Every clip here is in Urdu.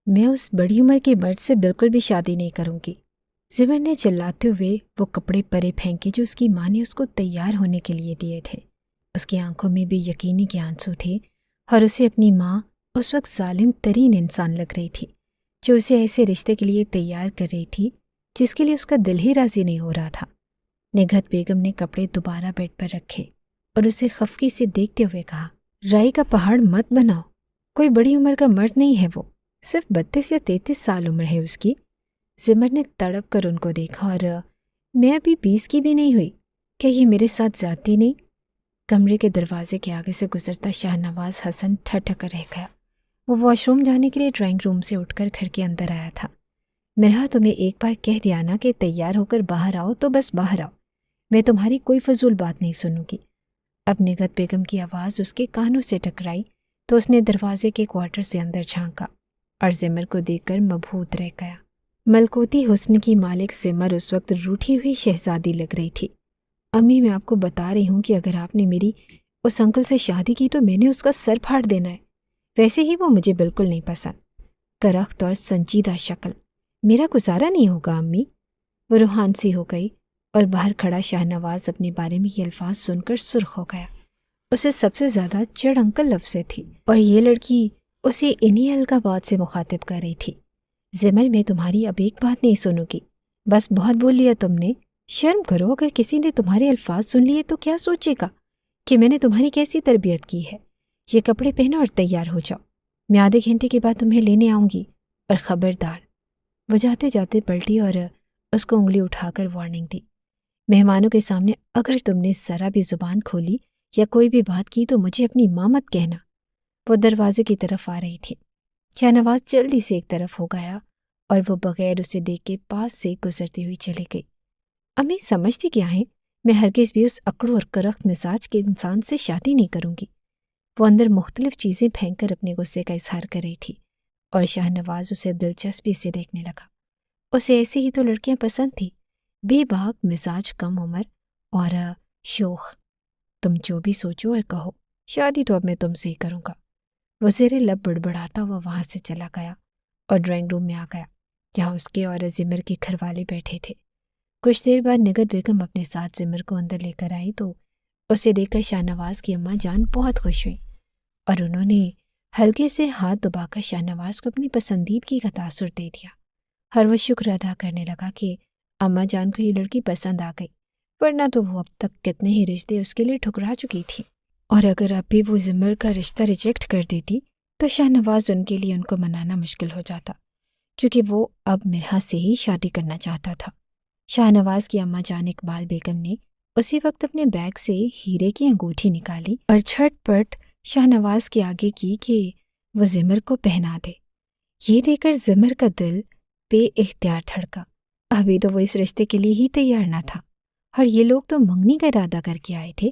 میں اس بڑی عمر کے مرد سے بالکل بھی شادی نہیں کروں گی۔ زمر نے چلاتے ہوئے وہ کپڑے پرے پھینکے جو اس کی ماں نے اس کو تیار ہونے کے لیے دیے تھے۔ اس کی آنکھوں میں بھی یقینی کے آنسو تھے اور اسے اپنی ماں اس وقت ظالم ترین انسان لگ رہی تھی، جو اسے ایسے رشتے کے لیے تیار کر رہی تھی جس کے لیے اس کا دل ہی راضی نہیں ہو رہا تھا۔ نگہت بیگم نے کپڑے دوبارہ بیڈ پر رکھے اور اسے خفگی سے دیکھتے ہوئے کہا، رائی کا پہاڑ مت بناؤ، کوئی بڑی عمر کا مرد نہیں ہے، وہ صرف 32 یا 33 سال عمر ہے اس کی۔ زمر نے تڑپ کر ان کو دیکھا، اور میں ابھی 20 کی بھی نہیں ہوئی، کیا یہ میرے ساتھ زیادتی نہیں؟ کمرے کے دروازے کے آگے سے گزرتا شاہ نواز حسن ٹھٹک کر رہ گیا۔ وہ واش روم جانے کے لیے ڈرائنگ روم سے اٹھ کر گھر کے اندر آیا تھا۔ میرا تمہیں ایک بار کہہ دیا نا کہ تیار ہو کر باہر آؤ تو بس باہر آؤ، میں تمہاری کوئی فضول بات نہیں سنوں گی۔ اب نگہت بیگم کی آواز اس کے کانوں سے ٹکرائی تو اس نے دروازے کے کوارٹر سے اندر جھانکا اور زمر کو دیکھ کر مبہوت رہ گیا۔ ملکوتی حسن کی مالک زمر اس وقت روٹھی ہوئی شہزادی لگ رہی تھی۔ امی، میں آپ کو بتا رہی ہوں کہ اگر آپ نے میری اس انکل سے شادی کی تو میں نے اس کا سر پھاڑ دینا ہے، ویسے ہی وہ مجھے بالکل نہیں پسند۔ کرخت اور سنجیدہ شکل، میرا گزارا نہیں ہوگا امی۔ وہ روحان سی ہو گئی اور باہر کھڑا شاہ نواز اپنے بارے میں یہ الفاظ سن کر سرخ ہو گیا۔ اسے سب سے زیادہ چڑ انکل لفظ سے تھی، اور یہ لڑکی اسے انہی القابات سے مخاطب کر رہی تھی۔ زمر، میں تمہاری اب ایک بات نہیں سنوں گی، بس بہت بول لیا تم نے۔ شرم کرو، اگر کسی نے تمہارے الفاظ سن لیے تو کیا سوچے گا کہ میں نے تمہاری کیسی تربیت کی ہے۔ یہ کپڑے پہنو اور تیار ہو جاؤ، میں آدھے گھنٹے کے بعد تمہیں لینے آؤں گی، اور خبردار۔ وہ جاتے جاتے پلٹی اور اس کو انگلی اٹھا کر وارننگ دی، مہمانوں کے سامنے اگر تم نے ذرا بھی زبان کھولی یا کوئی بھی بات کی تو مجھے اپنی ماں مت کہنا۔ وہ دروازے کی طرف آ رہی تھی۔ شاہ نواز جلدی سے ایک طرف ہو گیا اور وہ بغیر اسے دیکھ کے پاس سے گزرتی ہوئی چلی گئی۔ امی، سمجھتی کیا ہے، میں ہرگز بھی اس اکڑو اور کرخت مزاج کے انسان سے شادی نہیں کروں گی۔ وہ اندر مختلف چیزیں پھینک کر اپنے غصے کا اظہار کر رہی تھی، اور شاہ نواز اسے دلچسپی سے دیکھنے لگا۔ اسے ایسی ہی تو لڑکیاں پسند تھی، بے باک مزاج، کم عمر اور شوخ۔ تم جو بھی سوچو اور کہو، شادی تو اب میں تم سے ہی کروں گا۔ وہ زیر لب بڑبڑاتا ہوا وہاں سے چلا گیا اور ڈرائنگ روم میں آ گیا، جہاں اس کے اور زمر کے گھر والے بیٹھے تھے۔ کچھ دیر بعد نگہت بیگم اپنے ساتھ زمر کو اندر لے کر آئی تو اسے دیکھ کر شاہ نواز کی اماں جان بہت خوش ہوئی، اور انہوں نے ہلکے سے ہاتھ دبا کر شاہ نواز کو اپنی پسندیدگی کا تاثر دے دیا، اور وہ شکر ادا کرنے لگا کہ اماں جان کو یہ لڑکی پسند آ گئی، ورنہ تو وہ اب تک کتنے ہی رشتے اس کے لیے ٹھکرا چکی تھی، اور اگر اب بھی وہ زمر کا رشتہ ریجیکٹ کر دیتی تو شاہ نواز ان کے لیے ان کو منانا مشکل ہو جاتا، کیونکہ وہ اب مرحا سے ہی شادی کرنا چاہتا تھا۔ شاہ نواز کی اماں جان اقبال بیگم نے اسی وقت اپنے بیگ سے ہیرے کی انگوٹھی نکالی اور جھٹ پٹ شاہ نواز کے آگے کی کہ وہ زمر کو پہنا دے۔ یہ دیکھ کر زمر کا دل بے اختیار دھڑکا۔ ابھی تو وہ اس رشتے کے لیے ہی تیار نہ تھا، اور یہ لوگ تو منگنی کا ارادہ کر کے آئے تھے۔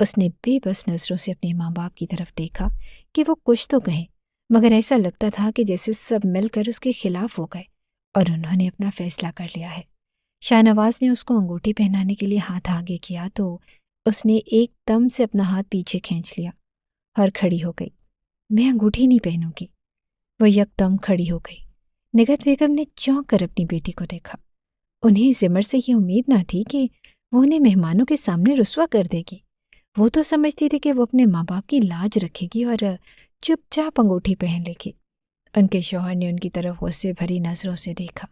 اس نے بے بس نظروں سے اپنے ماں باپ کی طرف دیکھا کہ وہ کچھ تو کہیں، مگر ایسا لگتا تھا کہ جیسے سب مل کر اس کے خلاف ہو گئے اور انہوں نے اپنا فیصلہ کر لیا ہے۔ شاہ نواز نے اس کو انگوٹھی پہنانے کے لیے ہاتھ آگے کیا تو اس نے ایک دم سے اپنا ہاتھ پیچھے کھینچ لیا اور کھڑی ہو گئی۔ میں انگوٹھی نہیں پہنوں گی۔ وہ یک دم کھڑی ہو گئی۔ نگہت بیگم نے چونک کر اپنی بیٹی کو دیکھا۔ انہیں زمر سے یہ امید نہ تھی کہ وہ انہیں مہمانوں کے سامنے رسوا کر دے گی۔ وہ تو سمجھتی تھی کہ وہ اپنے ماں باپ کی لاج رکھے گی اور چپ چاپ انگوٹھی پہن لے گی۔ ان کے شوہر نے ان کی طرف غصے بھری نظروں سے دیکھا،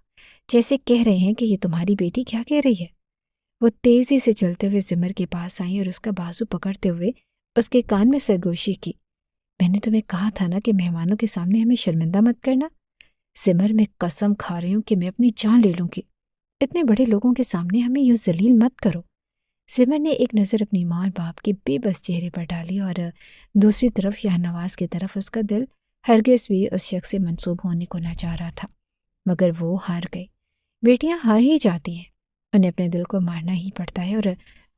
جیسے کہہ رہے ہیں کہ یہ تمہاری بیٹی کیا کہہ رہی ہے۔ وہ تیزی سے چلتے ہوئے زمر کے پاس آئیں اور اس کا بازو پکڑتے ہوئے اس کے کان میں سرگوشی کی۔ میں نے تمہیں کہا تھا نا کہ مہمانوں کے سامنے ہمیں شرمندہ مت کرنا۔ زمر، میں قسم کھا رہی ہوں کہ میں اپنی جان لے لوں گی، اتنے بڑے لوگوں کے سامنے ہمیں یوں ذلیل مت کرو۔ زمر نے ایک نظر اپنی ماں اور باپ کے بے بس چہرے پر ڈالی اور دوسری طرف شاہ نواز کی طرف۔ اس کا دل ہرگز بھی اس شخص سے منسوب ہونے کو نہ چاہ رہا تھا، مگر وہ ہار گئی۔ بیٹیاں ہار ہی جاتی ہیں، انہیں اپنے دل کو مارنا ہی پڑتا ہے اور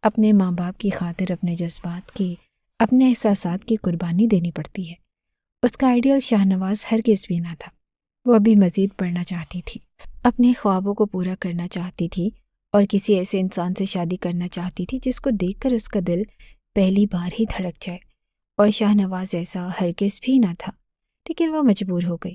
اپنے ماں باپ کی خاطر اپنے جذبات کی، اپنے احساسات کی قربانی دینی پڑتی ہے۔ اس کا آئیڈیل شاہ نواز ہرگز بھی نہ تھا۔ وہ ابھی مزید پڑھنا چاہتی تھی، اپنے خوابوں کو پورا کرنا چاہتی تھی اور کسی ایسے انسان سے شادی کرنا چاہتی تھی جس کو دیکھ کر اس کا دل پہلی بار ہی دھڑک جائے، اور شاہ نواز ایسا ہرگز بھی نہ تھا۔ لیکن وہ مجبور ہو گئی۔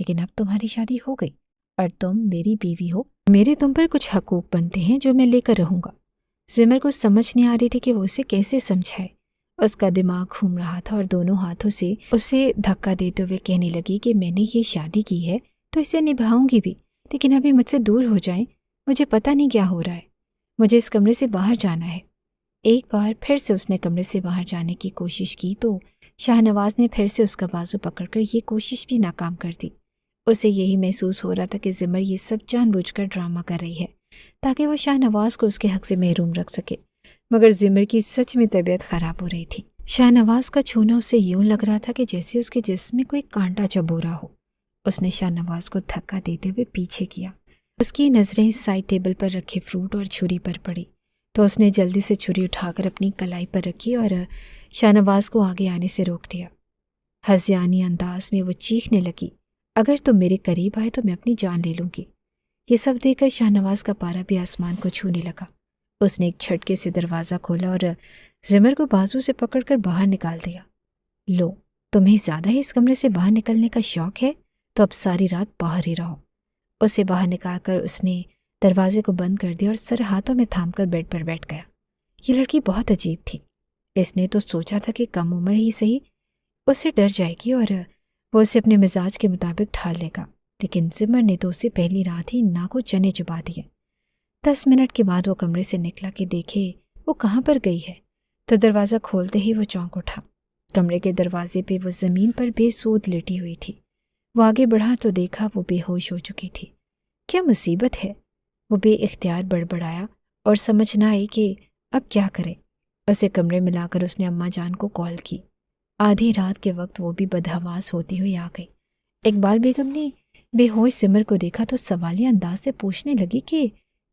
لیکن اب تمہاری شادی ہو گئی اور تم میری بیوی ہو، میرے تم پر کچھ حقوق بنتے ہیں جو میں لے کر رہوں گا۔ زمر کو سمجھ نہیں آ رہی تھی کہ وہ اسے کیسے سمجھائے۔ اس کا دماغ گھوم رہا تھا اور دونوں ہاتھوں سے اسے دھکا دیتے ہوئے کہنے لگی کہ میں نے یہ شادی کی ہے تو اسے نبھاؤں گی بھی، لیکن ابھی مجھ سے دور ہو جائیں، مجھے پتہ نہیں کیا ہو رہا ہے، مجھے اس کمرے سے باہر جانا ہے۔ ایک بار پھر سے اس نے کمرے سے باہر جانے کی کوشش کی تو شاہ نواز نے پھر سے اس کا بازو پکڑ کر یہ کوشش بھی ناکام کر دی۔ اسے یہی محسوس ہو رہا تھا کہ زمر یہ سب جان بوجھ کر ڈرامہ کر رہی ہے تاکہ وہ شاہ نواز کو اس کے حق سے محروم رکھ سکے، مگر زمر کی سچ میں طبیعت خراب ہو رہی تھی۔ شاہ نواز کا چھونا اسے یوں لگ رہا تھا کہ جیسے اس کے جسم میں کوئی کانٹا چبو رہا ہو۔ اس نے شاہ نواز کو دھکا دیتے ہوئے پیچھے کیا۔ اس کی نظریں سائڈ ٹیبل پر رکھے فروٹ اور چھری پر پڑی تو اس نے جلدی سے چھری اٹھا کر اپنی کلائی پر رکھی اور شاہ نواز کو آگے آنے سے روک دیا۔ ہذیانی انداز میں وہ چیخنے لگی، اگر تم میرے قریب آئے تو میں اپنی جان لے لوں گی۔ یہ سب دیکھ کر شاہ نواز کا پارا بھی آسمان کو چھونے لگا۔ اس نے ایک جھٹکے سے دروازہ کھولا اور زمر کو بازو سے پکڑ کر باہر نکال دیا۔ لو، تمہیں زیادہ ہی اس کمرے سے باہر نکلنے کا شوق ہے تو اب ساری رات باہر ہی رہو۔ اسے باہر نکال کر اس نے دروازے کو بند کر دیا اور سر ہاتھوں میں تھام کر بیڈ پر بیٹھ گیا۔ یہ لڑکی بہت عجیب تھی۔ اس نے تو سوچا تھا کہ کم عمر ہی صحیح اس سے ڈر جائے گی اور وہ اسے اپنے مزاج کے مطابق ڈھال لے گا، لیکن زمر نے تو اسے پہلی رات ہی ناکو چنے چبا دیے۔ 10 منٹ کے بعد وہ کمرے سے نکلا کہ دیکھے وہ کہاں پر گئی ہے، تو دروازہ کھولتے ہی وہ چونک اٹھا۔ کمرے کے دروازے پہ وہ زمین پر بے سود لیٹی ہوئی تھی۔ وہ آگے بڑھا تو دیکھا وہ بے ہوش ہو چکی تھی۔ کیا مصیبت ہے؟ وہ بے اختیار بڑبڑایا اور سمجھ نہ آئی کہ اب کیا کرے۔ اسے کمرے میں لا کر اس نے اماں جان کو کال کی۔ آدھی رات کے وقت وہ بھی بدحواس ہوتی ہوئی آ گئی۔ اقبال بیگم نے بے ہوش زمر کو دیکھا تو سوالیہ انداز سے پوچھنے لگی کہ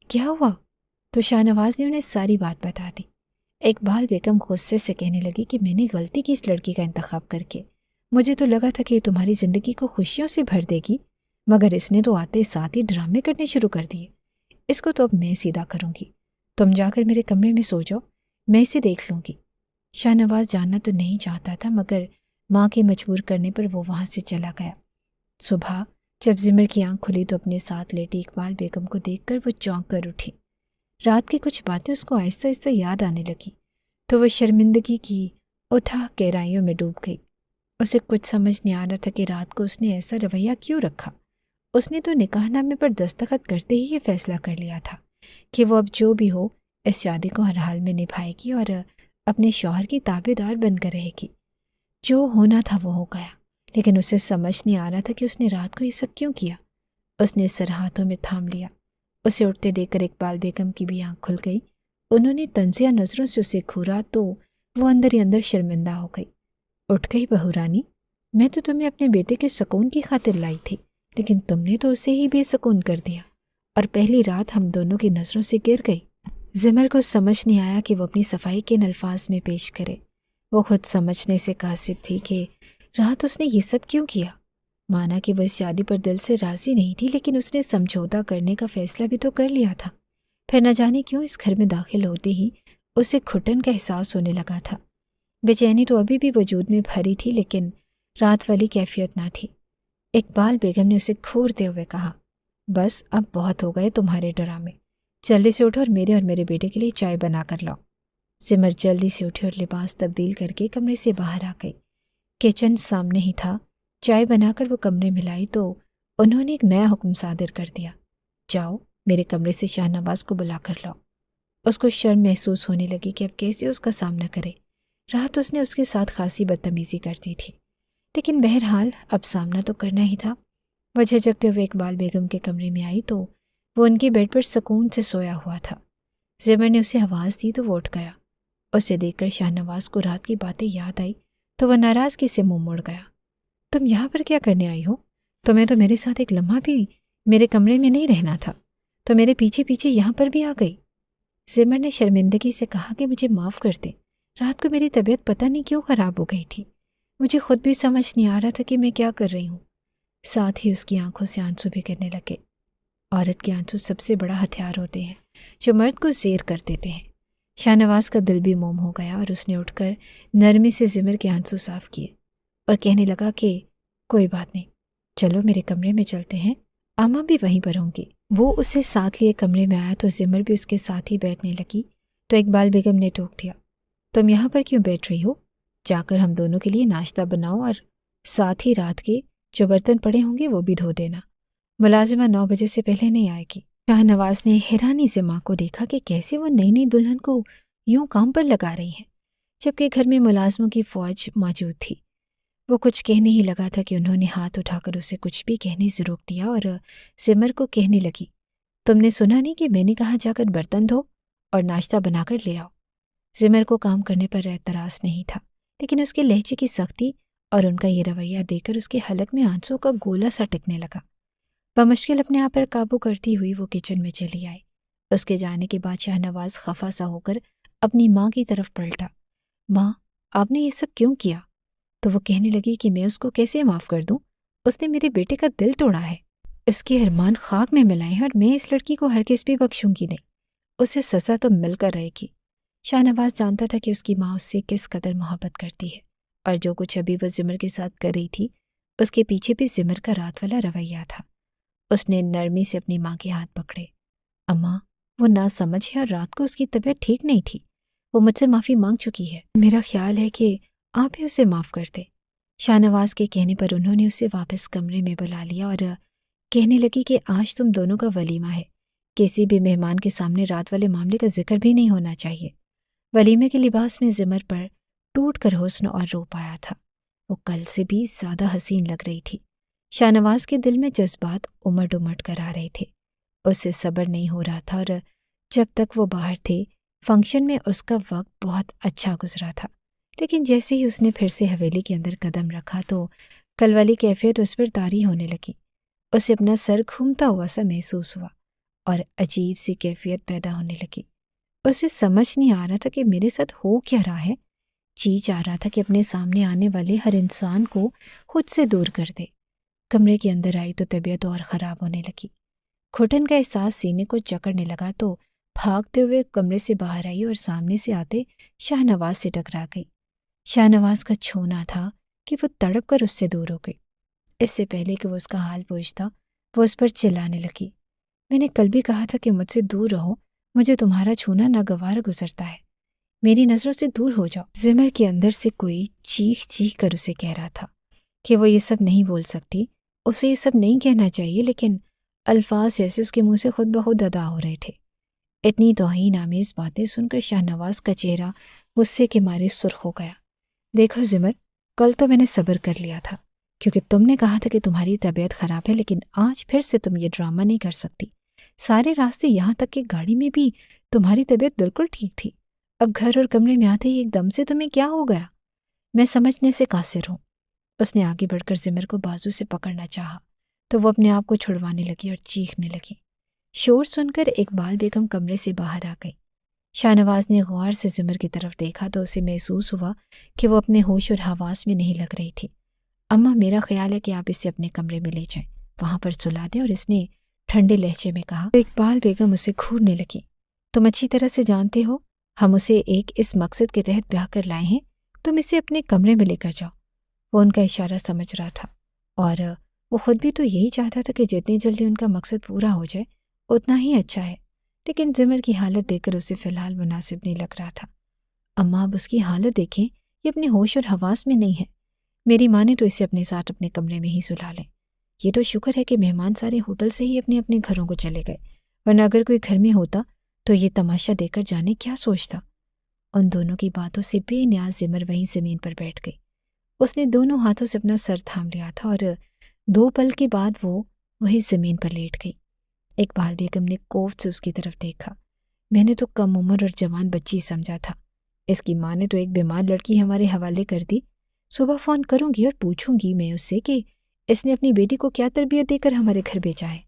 کیا ہوا؟ تو شاہ نواز نے انہیں ساری بات بتا دی۔ اقبال بیگم غصے سے کہنے لگی کہ میں نے غلطی کی اس لڑکی کا انتخاب کر کے، مجھے تو لگا تھا کہ یہ تمہاری زندگی کو خوشیوں سے بھر دے گی، مگر اس نے تو آتے ساتھ ہی ڈرامے کرنے شروع کر دیے۔ اس کو تو اب میں سیدھا کروں گی، تم جا کر میرے کمرے میں سو جاؤ، میں اسے دیکھ لوں گی۔ شاہ نواز جاننا تو نہیں چاہتا تھا، مگر ماں کے مجبور کرنے پر وہ وہاں سے چلا گیا۔ صبح جب زمر کی آنکھ کھلی تو اپنے ساتھ لیٹی اقبال بیگم کو دیکھ کر وہ چونک کر اٹھی۔ رات کی کچھ باتیں اس کو آہستہ آہستہ یاد آنے لگی تو وہ شرمندگی کی اٹھا گہرائیوں میں ڈوب گئی۔ اسے کچھ سمجھ نہیں آ رہا تھا کہ رات کو اس نے ایسا رویہ کیوں رکھا۔ اس نے تو نکاح نامے پر دستخط کرتے ہی یہ فیصلہ کر لیا تھا کہ وہ اب جو بھی ہو اس شادی کو ہر حال میں نبھائے گی اور اپنے شوہر کی تابع دار بن کر رہے گی۔ جو ہونا تھا وہ ہو گیا، لیکن اسے سمجھ نہیں آ رہا تھا کہ اس نے رات کو یہ سب کیوں کیا۔ اس نے سر ہاتھوں میں تھام لیا۔ اسے اٹھتے دیکھ کر اقبال بیگم کی بھی آنکھ کھل گئی۔ انہوں نے طنزیہ نظروں سے اسے گھورا تو وہ اندر ہی اندر شرمندہ ہو گئی۔ اٹھ گئی بہو رانی، میں تو تمہیں اپنے بیٹے کے سکون کی خاطر لائی تھی، لیکن تم نے تو اسے ہی بے سکون کر دیا اور پہلی رات ہم دونوں کی نظروں سے گر گئی۔ زمر کو سمجھ نہیں آیا کہ وہ اپنی صفائی کن الفاظ میں پیش کرے۔ وہ خود سمجھنے سے قاصر تھی کہ رات اس نے یہ سب کیوں کیا۔ مانا کہ وہ اس شادی پر دل سے راضی نہیں تھی، لیکن اس نے سمجھوتا کرنے کا فیصلہ بھی تو کر لیا تھا۔ پھر نہ جانے کیوں اس گھر میں داخل ہوتے ہی اسے گھٹن کا احساس ہونے لگا تھا۔ بے چینی تو ابھی بھی وجود میں بھری تھی، لیکن رات والی کیفیت نہ تھی۔ اقبال بیگم نے اسے گھورتے ہوئے کہا، بس اب بہت ہو گئے تمہارے ڈرامے، جلدی سے اٹھو اور میرے بیٹے کے لیے چائے بنا کر لاؤ۔ زمر جلدی سے اٹھی اور لباس تبدیل کر کے کمرے سے باہر آ گئی۔ کچن سامنے ہی تھا۔ چائے بنا کر وہ کمرے میں لائی تو انہوں نے ایک نیا حکم صادر کر دیا، جاؤ میرے کمرے سے شاہ نواز کو بلا کر لاؤ۔ اس کو شرم محسوس ہونے لگی کہ اب کیسے اس کا سامنا کرے۔ رات اس نے اس کے ساتھ خاصی بدتمیزی کر دی تھی، لیکن بہرحال اب سامنا تو کرنا ہی تھا۔ وہ جھجکتے ہوئے اقبال بیگم کے کمرے میں آئی تو وہ ان کے بیڈ پر سکون سے سویا ہوا تھا۔ زمر نے اسے آواز دی تو وہ اٹھ گیا۔ اسے دیکھ کر شاہ نواز کو رات کی باتیں یاد آئی تو وہ ناراضگی سے منہ موڑ گیا۔ تم یہاں پر کیا کرنے آئی ہو؟ تمہیں تو میرے ساتھ ایک لمحہ بھی میرے کمرے میں نہیں رہنا تھا، تو میرے پیچھے پیچھے یہاں پر بھی آ گئی۔ زمر نے شرمندگی سے کہا کہ مجھے معاف کر دیں، رات کو میری طبیعت پتہ نہیں کیوں خراب ہو گئی تھی، مجھے خود بھی سمجھ نہیں آ رہا تھا کہ میں کیا کر رہی ہوں۔ ساتھ ہی اس کی آنکھوں سے آنسو بھی گرنے لگے۔ عورت کے آنسو سب سے بڑا ہتھیار ہوتے ہیں جو مرد کو زیر کر دیتے ہیں۔ شاہ نواز کا دل بھی موم ہو گیا اور اس نے اٹھ کر نرمی سے زمر کے آنسو صاف کیے اور کہنے لگا کہ کوئی بات نہیں، چلو میرے کمرے میں چلتے ہیں، اماں بھی وہیں پر ہوں گی۔ وہ اسے ساتھ لیے کمرے میں آیا تو زمر بھی اس کے ساتھ ہی بیٹھنے لگی تو اقبال بیگم نے ٹوک دیا، تم یہاں پر کیوں بیٹھ رہی ہو؟ جا کر ہم دونوں کے لیے ناشتہ بناؤ اور ساتھ ہی رات کے جو برتن پڑے ہوں گے وہ بھی دھو دینا، ملازمہ 9 بجے سے پہلے نہیں آئے گی۔ شاہ نواز نے حیرانی سے ماں کو دیکھا کہ کیسے وہ نئی نئی دلہن کو یوں کام پر لگا رہی ہیں، جبکہ گھر میں ملازموں کی فوج موجود تھی۔ وہ کچھ کہنے ہی لگا تھا کہ انہوں نے ہاتھ اٹھا کر اسے کچھ بھی کہنے سے روک دیا اور زمر کو کہنے لگی، تم نے سنا نہیں کہ میں نے کہا جا کر برتن دھو اور ناشتہ بنا کر لے آؤ؟ زمر کو کام کرنے پر اعتراض نہیں تھا، لیکن اس کے لہجے کی سختی اور ان کا یہ رویہ دیکھ کر اس کے حلق میں آنسوں کا گولا سا ٹکنے لگا۔ بمشکل اپنے آپ پر قابو کرتی ہوئی وہ کچن میں چلی آئی۔ اس کے جانے کے بعد شاہ نواز خفا سا ہو کر اپنی ماں کی طرف پلٹا، ماں آپ نے یہ سب کیوں کیا؟ تو وہ کہنے لگی کہ میں اس کو کیسے معاف کر دوں؟ اس نے میرے بیٹے کا دل توڑا ہے، اس کے ارمان خاک میں ملائے ہیں اور میں اس لڑکی کو ہرگز بھی بخشوں گی نہیں، اسے سزا تو مل کر رہے گی۔ شاہ نواز جانتا تھا کہ اس کی ماں اس سے کس قدر محبت کرتی ہے، اور جو کچھ ابھی وہ زمر کے ساتھ کر رہی تھی اس کے پیچھے بھی زمر کا رات والا رویہ تھا۔ اس نے نرمی سے اپنی ماں کے ہاتھ پکڑے، اماں وہ ناسمجھ ہے اور رات کو اس کی طبیعت ٹھیک نہیں تھی، وہ مجھ سے معافی مانگ چکی ہے، میرا خیال ہے کہ آپ ہی اسے معاف کر دیں۔ شاہ نواز کے کہنے پر انہوں نے اسے واپس کمرے میں بلا لیا اور کہنے لگی کہ آج تم دونوں کا ولیمہ ہے، کسی بھی مہمان کے سامنے رات والے معاملے کا ذکر بھی نہیں ہونا چاہیے۔ ولیمے کے لباس میں زمر پر ٹوٹ کر حسن اور روپ آیا تھا، وہ کل سے بھی زیادہ حسین لگ رہی تھی۔ شاہ نواز کے دل میں جذبات امٹ امٹ کر آ رہے تھے، اس سے صبر نہیں ہو رہا تھا، اور جب تک وہ باہر تھے فنکشن میں اس کا وقت بہت اچھا گزرا تھا، لیکن جیسے ہی اس نے پھر سے حویلی کے اندر قدم رکھا تو کل والی کیفیت اس پر طاری ہونے لگی۔ اسے اپنا سر گھومتا ہوا سا محسوس ہوا اور عجیب سی کیفیت پیدا ہونے لگی۔ اسے سمجھ نہیں آ رہا تھا کہ میرے ساتھ ہو کیا رہا ہے، جی چاہ رہا تھا کہ اپنے سامنے آنے والے ہر انسان کو خود سے دور کر دے۔ کمرے کے اندر آئی تو طبیعت اور خراب ہونے لگی، گھٹن کا احساس سینے کو جکڑنے لگا تو بھاگتے ہوئے کمرے سے باہر آئی اور سامنے سے آتے شاہ نواز سے ٹکرا گئی۔ شاہ نواز کا چھونا تھا کہ وہ تڑپ کر اس سے دور ہو گئی۔ اس سے پہلے کہ وہ اس کا حال پوچھتا وہ اس پر چلانے لگی، میں نے کل بھی کہا تھا کہ مجھ سے دور رہو، مجھے تمہارا چھونا ناگوار گزرتا ہے، میری نظروں سے دور ہو جاؤ۔ زمر کے اندر سے کوئی چیخ چیخ کر اسے کہہ رہا تھا کہ وہ یہ سب نہیں بول سکتی، اسے یہ سب نہیں کہنا چاہیے، لیکن الفاظ جیسے اس کے منہ سے خود بخود ادا ہو رہے تھے۔ اتنی توہین آمیز باتیں سن کر شاہ نواز کا چہرہ غصے کے مارے سرخ ہو گیا۔ دیکھو زمر، کل تو میں نے صبر کر لیا تھا کیونکہ تم نے کہا تھا کہ تمہاری طبیعت خراب ہے، لیکن آج پھر سے تم یہ ڈرامہ نہیں کر سکتی۔ سارے راستے یہاں تک کہ گاڑی میں بھی تمہاری طبیعت بالکل ٹھیک تھی، اب گھر اور کمرے میں آتے ہی ایک دم سے تمہیں کیا ہو گیا؟ میں سمجھنے سے قاصر ہوں۔ اس نے آگے بڑھ کر زمر کو بازو سے پکڑنا چاہا تو وہ اپنے آپ کو چھڑوانے لگی اور چیخنے لگی۔ شور سن کر اقبال بیگم کمرے سے باہر آ گئی۔ شاہ نواز نے غور سے زمر کی طرف دیکھا تو اسے محسوس ہوا کہ وہ اپنے ہوش اور حواس میں نہیں لگ رہی تھی۔ اماں میرا خیال ہے کہ آپ اسے اپنے کمرے میں لے جائیں، وہاں پر سلا دیں، اور اس نے ٹھنڈے لہجے میں کہا۔ تو اقبال بیگم اسے گھورنے لگی، تم اچھی طرح سے جانتے ہو ہم اسے ایک اس مقصد کے تحت بیاہ کر لائے ہیں، تم اسے اپنے کمرے میں لے کر جاؤ۔ وہ ان کا اشارہ سمجھ رہا تھا اور وہ خود بھی تو یہی چاہتا تھا کہ جتنی جلدی ان کا مقصد پورا ہو جائے اتنا ہی اچھا ہے، لیکن زمر کی حالت دیکھ کر اسے فی الحال مناسب نہیں لگ رہا تھا۔ اماں اب اس کی حالت دیکھیں، یہ اپنے ہوش اور حواس میں نہیں ہے، میری ماں نے تو اسے اپنے ساتھ اپنے کمرے میں ہی سلا لیں۔ یہ تو شکر ہے کہ مہمان سارے ہوٹل سے ہی اپنے اپنے گھروں کو چلے گئے، ورنہ اگر کوئی گھر میں ہوتا تو یہ تماشا دیکھ کر جانے کیا سوچتا۔ ان دونوں کی باتوں سے بے نیاز زمر وہیں زمین پر بیٹھ گئی۔ اس نے دونوں ہاتھوں سے اپنا سر تھام لیا تھا اور 2 پل کے بعد وہ وہی زمین پر لیٹ گئی۔ اقبال بیگم نے کوفت سے اس کی طرف دیکھا، میں نے تو کم عمر اور جوان بچی سمجھا تھا، اس کی ماں نے تو ایک بیمار لڑکی ہمارے حوالے کر دی، صبح فون کروں گی اور پوچھوں گی میں اس سے کہ اس نے اپنی بیٹی کو کیا تربیت دے کر ہمارے گھر بھیجا ہے،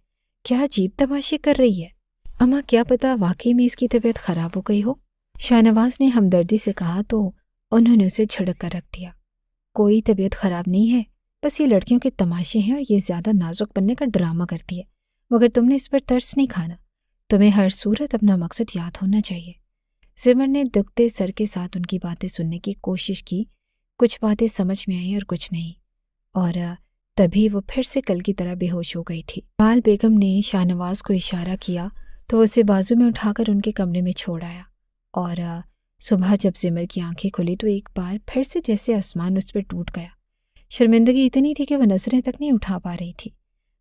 کیا عجیب تماشے کر رہی ہے۔ اماں کیا پتا واقعی میں اس کی طبیعت خراب ہو گئی ہو، شاہ نواز نے ہمدردی سے کہا تو انہوں نے اسے جھڑک کر رکھ دیا۔ کوئی طبیعت خراب نہیں ہے، بس یہ لڑکیوں کے تماشے ہیں اور یہ زیادہ نازک بننے کا ڈرامہ کرتی ہے، مگر تم نے اس پر ترس نہیں کھانا، تمہیں ہر صورت اپنا مقصد یاد ہونا چاہیے۔ زمر نے دکھتے سر کے ساتھ ان کی باتیں سننے کی کوشش کی، کچھ باتیں سمجھ میں آئیں اور کچھ نہیں، اور تبھی وہ پھر سے کل کی طرح بے ہوش ہو گئی تھی۔ اقبال بیگم نے شاہ نواز کو اشارہ کیا تو اسے بازو میں اٹھا کر ان کے کمرے میں چھوڑ آیا، اور صبح جب زمر کی آنکھیں کھلی تو ایک بار پھر سے جیسے آسمان اس پہ ٹوٹ گیا۔ شرمندگی اتنی تھی کہ وہ نظریں تک نہیں اٹھا پا رہی تھی۔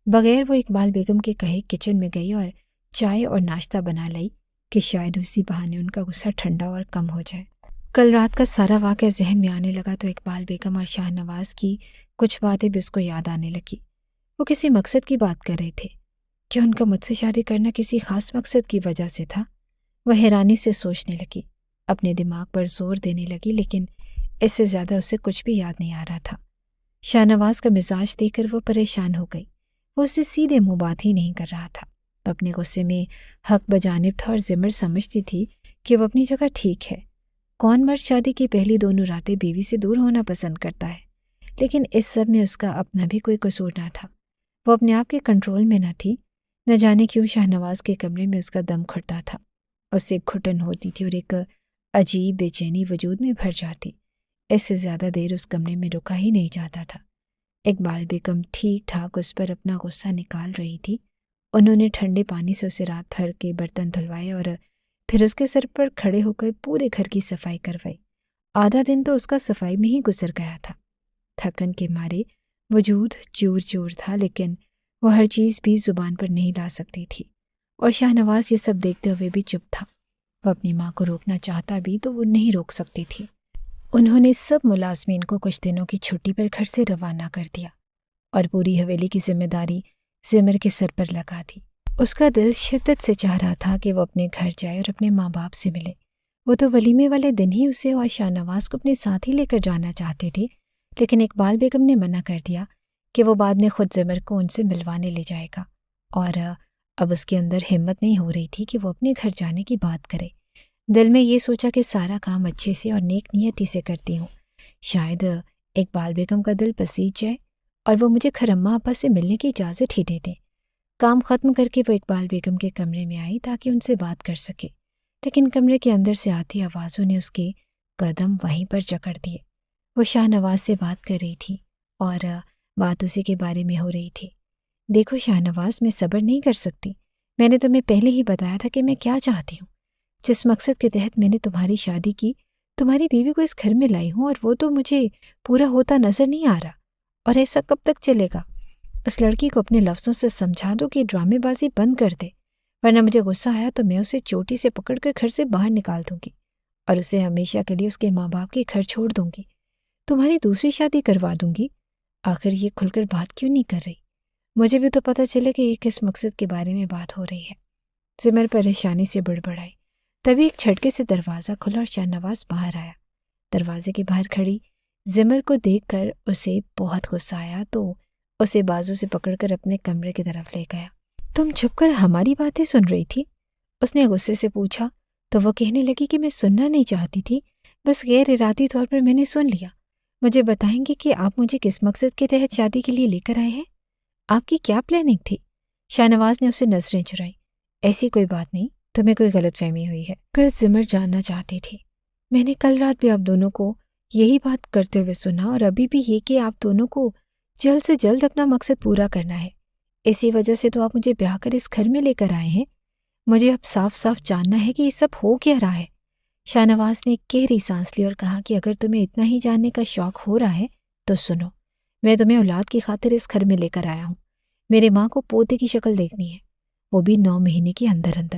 بغیر وہ اقبال بیگم کے کہے کچن میں گئی اور چائے اور ناشتہ بنا لائی کہ شاید اسی بہانے ان کا غصہ ٹھنڈا اور کم ہو جائے۔ کل رات کا سارا واقعہ ذہن میں آنے لگا تو اقبال بیگم اور شاہ نواز کی کچھ باتیں بھی اس کو یاد آنے لگی۔ وہ کسی مقصد کی بات کر رہے تھے۔ کیا ان کا مجھ سے شادی کرنا کسی خاص مقصد کی وجہ سے تھا؟ وہ حیرانی سے سوچنے لگی، اپنے دماغ پر زور دینے لگی، لیکن اس سے زیادہ اسے کچھ بھی یاد نہیں آ رہا تھا۔ شاہ نواز کا مزاج دیکھ کر وہ پریشان ہو گئی۔ وہ اسے سیدھے منہ بات ہی نہیں کر رہا تھا۔ وہ اپنے غصے میں حق بجانب تھا اور زمر سمجھتی تھی کہ وہ اپنی جگہ ٹھیک ہے۔ کون مرد شادی کی پہلی دونوں راتیں بیوی سے دور ہونا پسند کرتا ہے؟ لیکن اس سب میں اس کا اپنا بھی کوئی قصور نہ تھا۔ وہ اپنے آپ کے کنٹرول میں نہ تھی۔ نہ جانے کیوں شاہ نواز کے کمرے میں اس کا دم گھٹتا تھا، اس سے گھٹن ہوتی تھی اور ایک عجیب بے چینی وجود میں بھر جاتی۔ اس سے زیادہ دیر اس کمرے میں رکا ہی نہیں جاتا تھا۔ اقبال بیگم ٹھیک ٹھاک اس پر اپنا غصہ نکال رہی تھی۔ انہوں نے ٹھنڈے پانی سے اسے رات بھر کے برتن دھلوائے اور پھر اس کے سر پر کھڑے ہو کر پورے گھر کی صفائی کروائی۔ آدھا دن تو اس کا صفائی میں ہی گزر گیا تھا۔ تھکن کے مارے وجود چور چور تھا، لیکن وہ ہر چیز بھی زبان پر نہیں لا سکتی تھی، اور شاہ نواز یہ سب دیکھتے ہوئے بھی چپ تھا۔ وہ اپنی ماں کو روکنا چاہتا بھی تو وہ نہیں روک سکتی تھی۔ انہوں نے سب ملازمین کو کچھ دنوں کی چھٹی پر گھر سے روانہ کر دیا اور پوری حویلی کی ذمہ داری زمر کے سر پر لگا دی۔ اس کا دل شدت سے چاہ رہا تھا کہ وہ اپنے گھر جائے اور اپنے ماں باپ سے ملے۔ وہ تو ولیمے والے دن ہی اسے اور شاہ نواز کو اپنے ساتھ ہی لے کر جانا چاہتے تھے، لیکن اقبال بیگم نے منع کر دیا کہ وہ بعد میں خود زمر کو ان سے ملوانے لے جائے گا، اور اب اس کے اندر ہمت نہیں ہو رہی تھی کہ وہ اپنے گھر جانے کی بات کرے۔ دل میں یہ سوچا کہ سارا کام اچھے سے اور نیک نیتی سے کرتی ہوں، شاید اقبال بیگم کا دل پسیج جائے اور وہ مجھے خرما ابا سے ملنے کی اجازت ہی دے دیں۔ کام ختم کر کے وہ اقبال بیگم کے کمرے میں آئی تاکہ ان سے بات کر سکے، لیکن کمرے کے اندر سے آتی آوازوں نے اس کے قدم وہیں پر جکڑ دیے۔ وہ شاہ نواز سے بات کر رہی تھی اور بات اسی کے بارے میں ہو رہی تھی۔ دیکھو شاہ نواز، میں صبر نہیں کر سکتی۔ میں نے تمہیں پہلے ہی بتایا تھا کہ میں کیا چاہتی ہوں۔ جس مقصد کے تحت میں نے تمہاری شادی کی، تمہاری بیوی کو اس گھر میں لائی ہوں، اور وہ تو مجھے پورا ہوتا نظر نہیں آ رہا۔ اور ایسا کب تک چلے گا؟ اس لڑکی کو اپنے لفظوں سے سمجھا دو کہ ڈرامے بازی بند کر دے، ورنہ مجھے غصہ آیا تو میں اسے چوٹی سے پکڑ کر گھر سے باہر نکال دوں گی اور اسے ہمیشہ کے لیے اس کے ماں باپ کے گھر چھوڑ دوں گی۔ تمہاری دوسری شادی کروا دوں گی۔ آخر یہ کھل کر بات کیوں نہیں کر رہی؟ مجھے بھی تو پتہ چلے کہ یہ کس مقصد کے بارے میں بات ہو رہی ہے۔ زمر پریشانی سے بڑبڑائی۔ تبھی ایک جھٹکے سے دروازہ کھلا اور شاہ نواز باہر آیا۔ دروازے کے باہر کھڑی زمر کو دیکھ کر اسے بہت غصہ آیا تو اسے بازو سے پکڑ کر اپنے کمرے کی طرف لے گیا۔ تم چھپ کر ہماری باتیں سن رہی تھی؟ اس نے غصے سے پوچھا تو وہ کہنے لگی کہ میں سننا نہیں چاہتی تھی، بس غیر ارادی طور پر میں نے سن لیا۔ مجھے بتائیں گے کہ آپ مجھے کس مقصد کے تحت شادی کے لیے لے کر آئے ہیں؟ آپ کی کیا پلاننگ تھی؟ شاہ نواز نے اسے نظریں چرائی۔ ایسی کوئی بات نہیں، تمہیں کوئی غلط فہمی ہوئی ہے۔ کر زمر جاننا چاہتی تھی۔ میں نے کل رات بھی آپ دونوں کو یہی بات کرتے ہوئے سنا، اور ابھی بھی یہ کہ آپ دونوں کو جلد سے جلد اپنا مقصد پورا کرنا ہے۔ اسی وجہ سے تو آپ مجھے بیاہ کر اس گھر میں لے کر آئے ہیں۔ مجھے اب صاف صاف جاننا ہے کہ یہ سب ہو کیا رہا ہے۔ شاہ نواز نے ایک گہری سانس لی اور کہا کہ اگر تمہیں اتنا ہی جاننے کا شوق ہو رہا ہے تو سنو، میں تمہیں اولاد کی خاطر اس گھر میں لے کر آیا ہوں۔ میرے ماں کو پوتے کی شکل دیکھنی ہے، وہ بھی 9 مہینے کے اندر اندر۔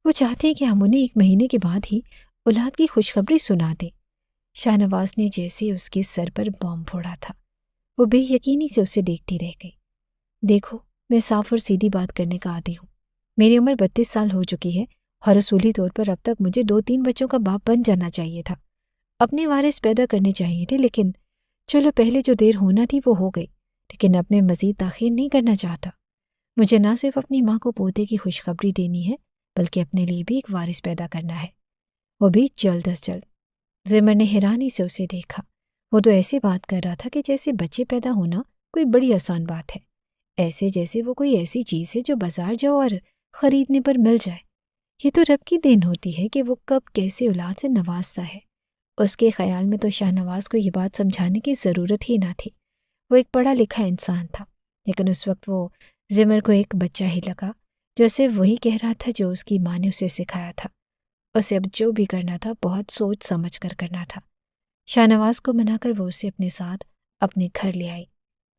وہ چاہتے ہیں کہ ہم انہیں 1 مہینے کے بعد ہی اولاد کی خوشخبری سنا دیں۔ شاہ نواز نے جیسے اس کے سر پر بم پھوڑا تھا۔ وہ بے یقینی سے اسے دیکھتی رہ گئی۔ دیکھو، میں صاف اور سیدھی بات کرنے کا عادی ہوں۔ میری عمر 32 سال ہو چکی ہے اور اصولی طور پر اب تک مجھے 2-3 بچوں کا باپ بن جانا چاہیے تھا، اپنے وارث پیدا کرنے چاہیے تھے، لیکن چلو پہلے جو دیر ہونا تھی وہ ہو گئی، لیکن اب میں مزید تاخیر نہیں کرنا چاہتا۔ مجھے نہ صرف اپنی ماں کو پوتے کی خوشخبری دینی ہے بلکہ اپنے لیے بھی ایک وارث پیدا کرنا ہے، وہ بھی جلد از جلد۔ زمر نے حیرانی سے اسے دیکھا۔ وہ تو ایسے بات کر رہا تھا کہ جیسے بچے پیدا ہونا کوئی بڑی آسان بات ہے، ایسے جیسے وہ کوئی ایسی چیز ہے جو بازار جاؤ اور خریدنے پر مل جائے۔ یہ تو رب کی دین ہوتی ہے کہ وہ کب کیسے اولاد سے نوازتا ہے۔ اس کے خیال میں تو شاہ نواز کو یہ بات سمجھانے کی ضرورت ہی نہ تھی۔ وہ ایک پڑھا لکھا انسان تھا، لیکن اس وقت وہ زمر کو ایک بچہ ہی لگا جو صرف وہی کہہ رہا تھا جو اس کی ماں نے اسے سکھایا تھا۔ اسے اب جو بھی کرنا تھا بہت سوچ سمجھ کر کرنا تھا۔ شاہ نواز کو منا کر وہ اسے اپنے ساتھ اپنے گھر لے آئی۔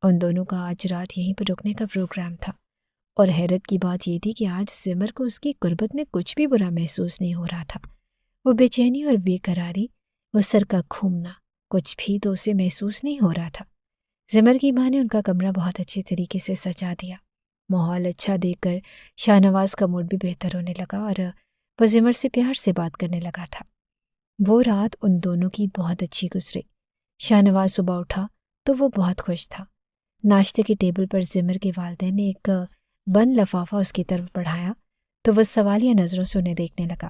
ان دونوں کا آج رات یہیں پر رکنے کا پروگرام تھا، اور حیرت کی بات یہ تھی کہ آج زمر کو اس کی غربت میں کچھ بھی برا محسوس نہیں ہو رہا تھا۔ وہ بے چینی اور بے قراری، وہ سر کا گھومنا، کچھ بھی تو اسے محسوس نہیں ہو رہا تھا۔ زمر کی ماں نے ان کا کمرہ بہت اچھے طریقے سے سجا دیا۔ ماحول اچھا دیکھ کر شاہ نواز کا موڈ بھی بہتر ہونے لگا اور وہ زمر سے پیار سے بات کرنے لگا تھا۔ وہ رات ان دونوں کی بہت اچھی گزری۔ شاہ نواز صبح اٹھا تو وہ بہت خوش تھا۔ ناشتے کی ٹیبل پر زمر کے والدین نے ایک بند لفافہ اس کی طرف بڑھایا تو وہ سوالیہ نظروں سے انہیں دیکھنے لگا۔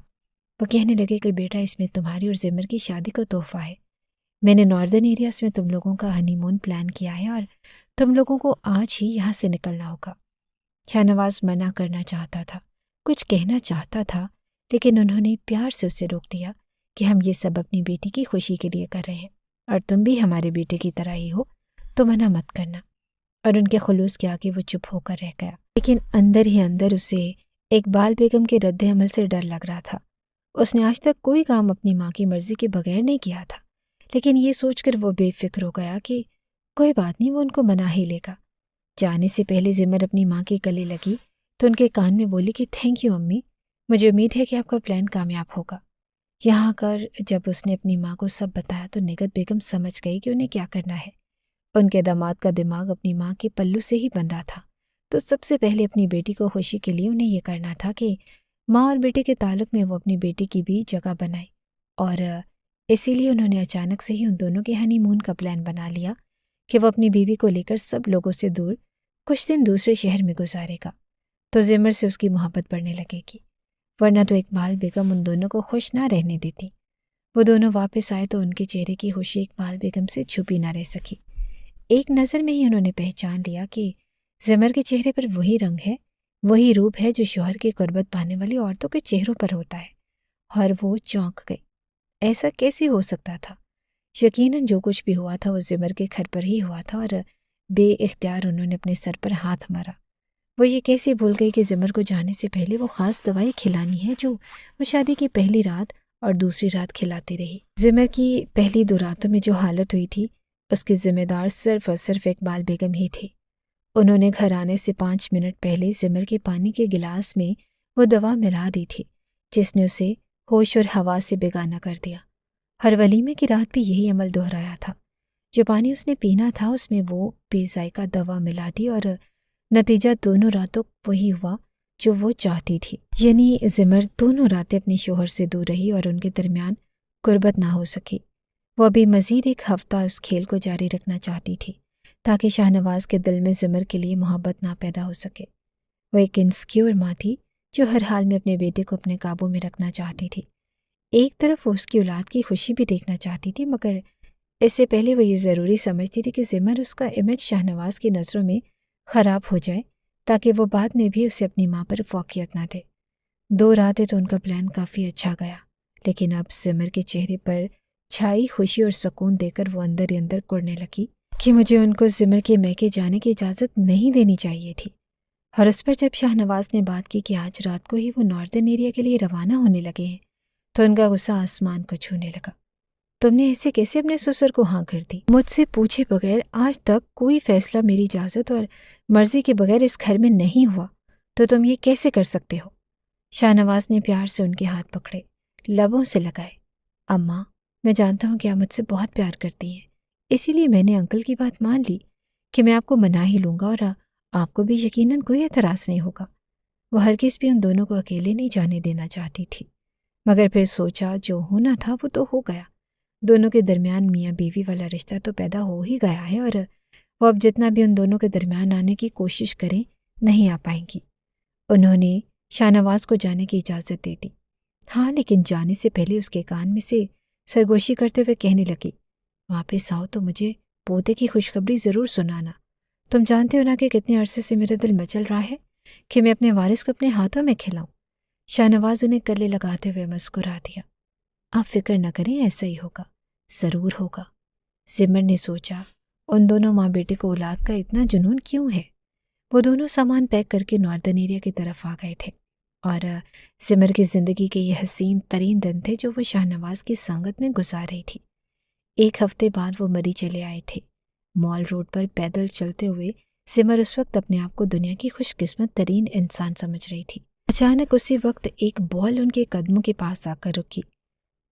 وہ کہنے لگے کہ بیٹا، اس میں تمہاری اور زمر کی شادی کا تحفہ ہے۔ میں نے ناردرن ایریاز میں تم لوگوں کا ہنی مون پلان کیا ہے اور تم لوگوں کو آج ہی یہاں سے نکلنا ہوگا۔ شاہ نواز منع کرنا چاہتا تھا، کچھ کہنا چاہتا تھا، لیکن انہوں نے پیار سے اسے روک دیا کہ ہم یہ سب اپنی بیٹی کی خوشی کے لیے کر رہے ہیں، اور تم بھی ہمارے بیٹے کی طرح ہی ہو تو منع مت کرنا۔ اور ان کے خلوص کے آگے وہ چپ ہو کر رہ گیا، لیکن اندر ہی اندر اسے اقبال بیگم کے رد عمل سے ڈر لگ رہا تھا۔ اس نے آج تک کوئی کام اپنی ماں کی مرضی کے بغیر نہیں کیا تھا، لیکن یہ سوچ کر وہ بے فکر ہو گیا کہ کوئی بات نہیں، وہ ان کو منا ہی لے گا۔ جانے سے پہلے زمر اپنی ماں کے گلے لگی تو ان کے کان میں بولی کہ تھینک یو امی، مجھے امید ہے کہ آپ کا پلان کامیاب ہوگا۔ یہاں کر جب اس نے اپنی ماں کو سب بتایا تو نگہت بیگم سمجھ گئی کہ انہیں کیا کرنا ہے۔ ان کے داماد کا دماغ اپنی ماں کے پلو سے ہی بندھا تھا، تو سب سے پہلے اپنی بیٹی کو خوشی کے لیے انہیں یہ کرنا تھا کہ ماں اور بیٹے کے تعلق میں وہ اپنی بیٹی کی بھی جگہ بنائے، اور اسی لیے انہوں نے اچانک سے ہی ان دونوں کے ہنی مون کا پلان بنا لیا کہ وہ اپنی بیوی کو لے کر سب لوگوں سے دور کچھ دن دوسرے شہر میں گزارے گا، تو زمر سے اس کی محبت بڑھنے لگے گی، ورنہ تو اقبال بیگم ان دونوں کو خوش نہ رہنے دیتی۔ وہ دونوں واپس آئے تو ان کے چہرے کی خوشی اقبال بیگم سے چھپی نہ رہ سکی۔ ایک نظر میں ہی انہوں نے پہچان لیا کہ زمر کے چہرے پر وہی رنگ ہے، وہی روپ ہے جو شوہر کی قربت پانے والی عورتوں کے چہروں پر ہوتا ہے، اور وہ چونک گئی۔ ایسا کیسے ہو سکتا تھا؟ یقیناً جو کچھ بھی ہوا تھا وہ زمر کے گھر پر ہی ہوا تھا، اور بے اختیار انہوں نے اپنے سر پر ہاتھ مارا۔ وہ یہ کیسے بھول گئی کہ زمر کو جانے سے پہلے وہ خاص دوائی کھلانی ہے جو وہ شادی کی پہلی رات اور دوسری رات کھلاتی رہی۔ زمر کی پہلی 2 راتوں میں جو حالت ہوئی تھی اس کی ذمہ دار صرف اور صرف اقبال بیگم ہی تھی۔ انہوں نے گھر آنے سے 5 منٹ پہلے زمر کے پانی کے گلاس میں وہ دوا ملا دی تھی جس نے اسے ہوش اور ہوا سے بیگانہ کر دیا۔ ہر ولیمے کی رات بھی یہی عمل دہرایا تھا۔ جو پانی اس نے پینا تھا اس میں وہ بے ذائقہ دوا ملا دی، اور نتیجہ دونوں راتوں وہی ہوا جو وہ چاہتی تھی، یعنی زمر دونوں راتیں اپنے شوہر سے دور رہی اور ان کے درمیان قربت نہ ہو سکی۔ وہ ابھی مزید 1 ہفتہ اس کھیل کو جاری رکھنا چاہتی تھی تاکہ شاہ نواز کے دل میں زمر کے لیے محبت نہ پیدا ہو سکے۔ وہ ایک انسیکیور ماں تھی جو ہر حال میں اپنے بیٹے کو اپنے قابو میں رکھنا چاہتی تھی۔ ایک طرف وہ اس کی اولاد کی خوشی بھی دیکھنا چاہتی تھی، مگر اس سے پہلے وہ یہ ضروری سمجھتی تھی کہ زمر اس کا امیج شاہ نواز کی نظروں میں خراب ہو جائے تاکہ وہ بعد میں بھی اسے اپنی ماں پر فوقیت نہ دے۔ 2 راتیں تو ان کا پلان کافی اچھا گیا، لیکن اب زمر کے چہرے پر چھائی خوشی اور سکون دے کر وہ اندر ہی اندر کڑنے لگی کہ مجھے ان کو زمر کے میکے جانے کی اجازت نہیں دینی چاہیے تھی۔ اور اس پر جب شاہ نواز نے بات کی کہ آج رات کو ہی وہ ناردرن ایریا کے لیے روانہ ہونے لگے ہیں تو ان کا غصہ آسمان کو چھونے لگا۔ تم نے ایسے کیسے اپنے سسر کو ہاں کر دی؟ مجھ سے پوچھے بغیر آج تک کوئی فیصلہ میری اجازت اور مرضی کے بغیر اس گھر میں نہیں ہوا، تو تم یہ کیسے کر سکتے ہو؟ شاہ نواز نے پیار سے ان کے ہاتھ پکڑے، لبوں سے لگائے۔ اماں، میں جانتا ہوں کہ آپ مجھ سے بہت پیار کرتی ہیں، اسی لیے میں نے انکل کی بات مان لی کہ میں آپ کو منا ہی لوں گا، اور آپ کو بھی یقیناً کوئی اعتراض نہیں ہوگا۔ وہ ہرگز بھی ان دونوں کو اکیلے نہیں جانے دینا چاہتی تھی، مگر پھر سوچا جو ہونا تھا وہ تو ہو گیا۔ دونوں کے درمیان میاں بیوی والا رشتہ تو پیدا ہو ہی گیا ہے، اور وہ اب جتنا بھی ان دونوں کے درمیان آنے کی کوشش کریں نہیں آ پائیں گی۔ انہوں نے شاہ نواز کو جانے کی اجازت دے دی، ہاں، لیکن جانے سے پہلے اس کے کان میں سے سرگوشی کرتے ہوئے کہنے لگی، واپس آؤ تو مجھے پوتے کی خوشخبری ضرور سنانا۔ تم جانتے ہو نا کہ کتنے عرصے سے میرا دل مچل رہا ہے کہ میں اپنے وارث کو اپنے ہاتھوں میں کھلاؤں۔ شاہ نواز انہیں گلے لگاتے ہوئے مسکرا دیا۔ آپ فکر نہ کریں، ایسا ہی ہوگا، ضرور ہوگا۔ زمر نے سوچا ان دونوں ماں بیٹے کو اولاد کا اتنا جنون کیوں ہے؟ وہ دونوں سامان پیک کر کے ناردرن ایریا کی طرف آ گئے تھے، اور سمر کی زندگی کے یہ حسین ترین دن تھے جو وہ شاہ نواز کی سنگت میں گزار رہی تھی۔ ایک ہفتے بعد وہ مری چلے آئے تھے۔ مال روڈ پر پیدل چلتے ہوئے سمر اس وقت اپنے آپ کو دنیا کی خوش قسمت ترین انسان سمجھ رہی تھی۔ اچانک اسی وقت ایک بال ان کے قدموں کے پاس آ کر رکی۔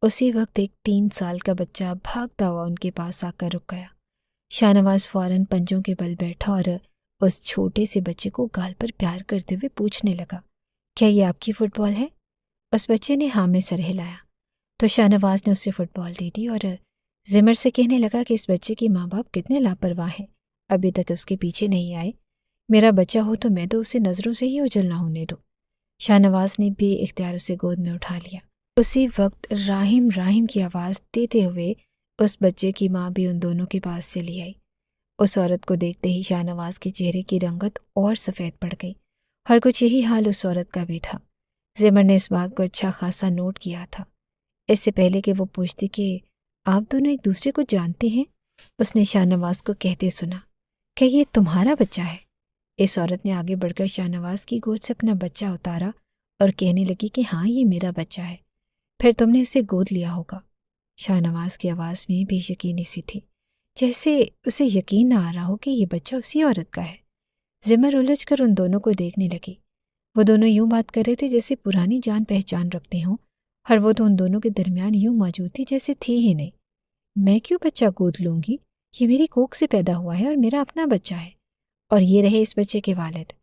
اسی وقت ایک 3 سال کا بچہ بھاگتا ہوا ان کے پاس آ کر رک گیا۔ شاہ نواز فوراً پنجوں کے بل بیٹھا اور اس چھوٹے سے بچے کو گال پر پیار کرتے ہوئے پوچھنے لگا، کیا یہ آپ کی فٹ بال ہے؟ اس بچے نے ہاں میں سر ہلایا تو شاہ نواز نے اسے فٹ بال دے دی اور زمر سے کہنے لگا کہ اس بچے کی ماں باپ کتنے لاپرواہ ہیں، ابھی تک اس کے پیچھے نہیں آئے۔ میرا بچہ ہو تو میں تو اسے نظروں سے ہی اوجھل نہ ہونے دوں۔ شاہ نواز نے بے اختیار اسے گود میں اٹھا لیا۔ اسی وقت راہم راہم کی آواز دیتے ہوئے اس بچے کی ماں بھی ان دونوں کے پاس چلی آئی۔ اس عورت کو دیکھتے ہی شاہ نواز کے چہرے کی رنگت اور سفید پڑ گئی، اور کچھ یہی حال اس عورت کا بھی تھا۔ زمر نے اس بات کو اچھا خاصا نوٹ کیا تھا۔ اس سے پہلے کہ وہ پوچھتی کہ آپ دونوں ایک دوسرے کو جانتے ہیں، اس نے شاہ نواز کو کہتے سنا، کہ یہ تمہارا بچہ ہے؟ اس عورت نے آگے بڑھ کر شاہ نواز کی گود سے اپنا بچہ اتارا اور کہنے لگی کہ ہاں یہ میرا بچہ ہے، پھر تم نے اسے گود لیا ہوگا۔ شاہ نواز کی آواز میں بے یقینی سی تھی، جیسے اسے یقین نہ آ رہا ہو کہ یہ بچہ اسی عورت کا ہے۔ زمر الجھ کر ان دونوں کو دیکھنے لگی۔ وہ دونوں یوں بات کر رہے تھے جیسے پرانی جان پہچان رکھتے ہوں، اور وہ تو ان دونوں کے درمیان یوں موجود تھی جیسے تھی ہی نہیں۔ میں کیوں بچہ گود لوں گی؟ یہ میری کوکھ سے پیدا ہوا ہے اور میرا اپنا بچہ ہے، اور یہ رہے اس بچے کے والد۔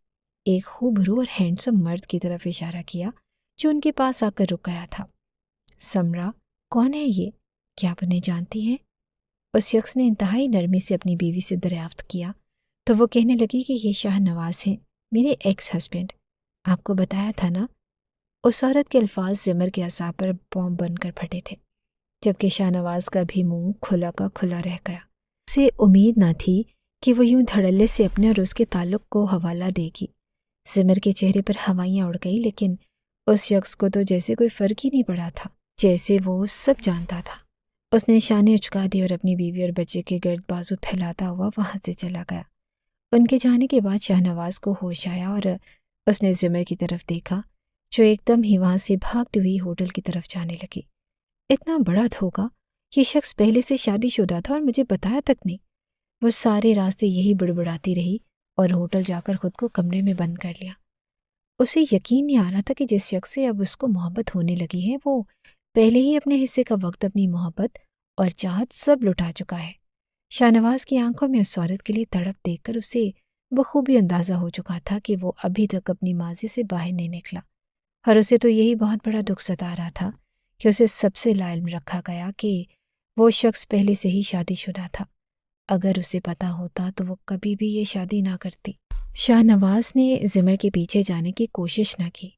ایک خوبرو اور ہینڈسم مرد کی طرف اشارہ کیا جو ان کے پاس آ کر رک گیا تھا۔ سمرا، کون ہے یہ؟ کیا آپ انہیں جانتی ہیں؟ اس شخص نے انتہائی نرمی سے اپنی بیوی سے دریافت کیا تو وہ کہنے لگی کہ یہ شاہ نواز ہیں، میرے ایکس ہسبینڈ۔ آپ کو بتایا تھا نا؟ اس عورت کے الفاظ زمر کے اعصاب پر بم بن کر پھٹے تھے، جبکہ شاہ نواز کا بھی منہ کھلا کا کھلا رہ گیا۔ اسے امید نہ تھی کہ وہ یوں دھڑلے سے اپنے اور اس کے تعلق کو حوالہ دے گی۔ زمر کے چہرے پر ہوائیاں اڑ گئی، لیکن اس شخص کو تو جیسے کوئی فرق ہی نہیں پڑا تھا، جیسے وہ سب جانتا تھا۔ اس نے شانے اچکا دی اور اپنی بیوی اور بچے کے گرد بازو پھیلاتا ہوا وہاں سے چلا گیا۔ ان کے جانے کے بعد شاہ نواز کو ہوش آیا اور اس نے زمر کی طرف دیکھا جو ایک دم ہی وہاں سے بھاگتی ہوئی ہوٹل کی طرف جانے لگی۔ اتنا بڑا دھوکا! یہ شخص پہلے سے شادی شدہ تھا اور مجھے بتایا تک نہیں۔ وہ سارے راستے یہی بڑبڑاتی رہی اور ہوٹل جا کر خود کو کمرے میں بند کر لیا۔ اسے یقین نہیں آ رہا تھا کہ جس شخص سے اب اس کو محبت ہونے لگی ہے وہ پہلے ہی اپنے حصے کا وقت، اپنی محبت اور چاہت سب لٹا چکا ہے۔ شاہ نواز کی آنکھوں میں اس عورت کے لیے تڑپ دیکھ کر اسے بخوبی اندازہ ہو چکا تھا کہ وہ ابھی تک اپنی ماضی سے باہر نہیں نکلا، اور اسے تو یہی بہت بڑا دکھ ستا رہا تھا کہ اسے سب سے لاعلم رکھا گیا کہ وہ شخص پہلے سے ہی شادی شدہ تھا۔ اگر اسے پتا ہوتا تو وہ کبھی بھی یہ شادی نہ کرتی۔ شاہ نواز نے زمر کے پیچھے جانے کی کوشش نہ کی۔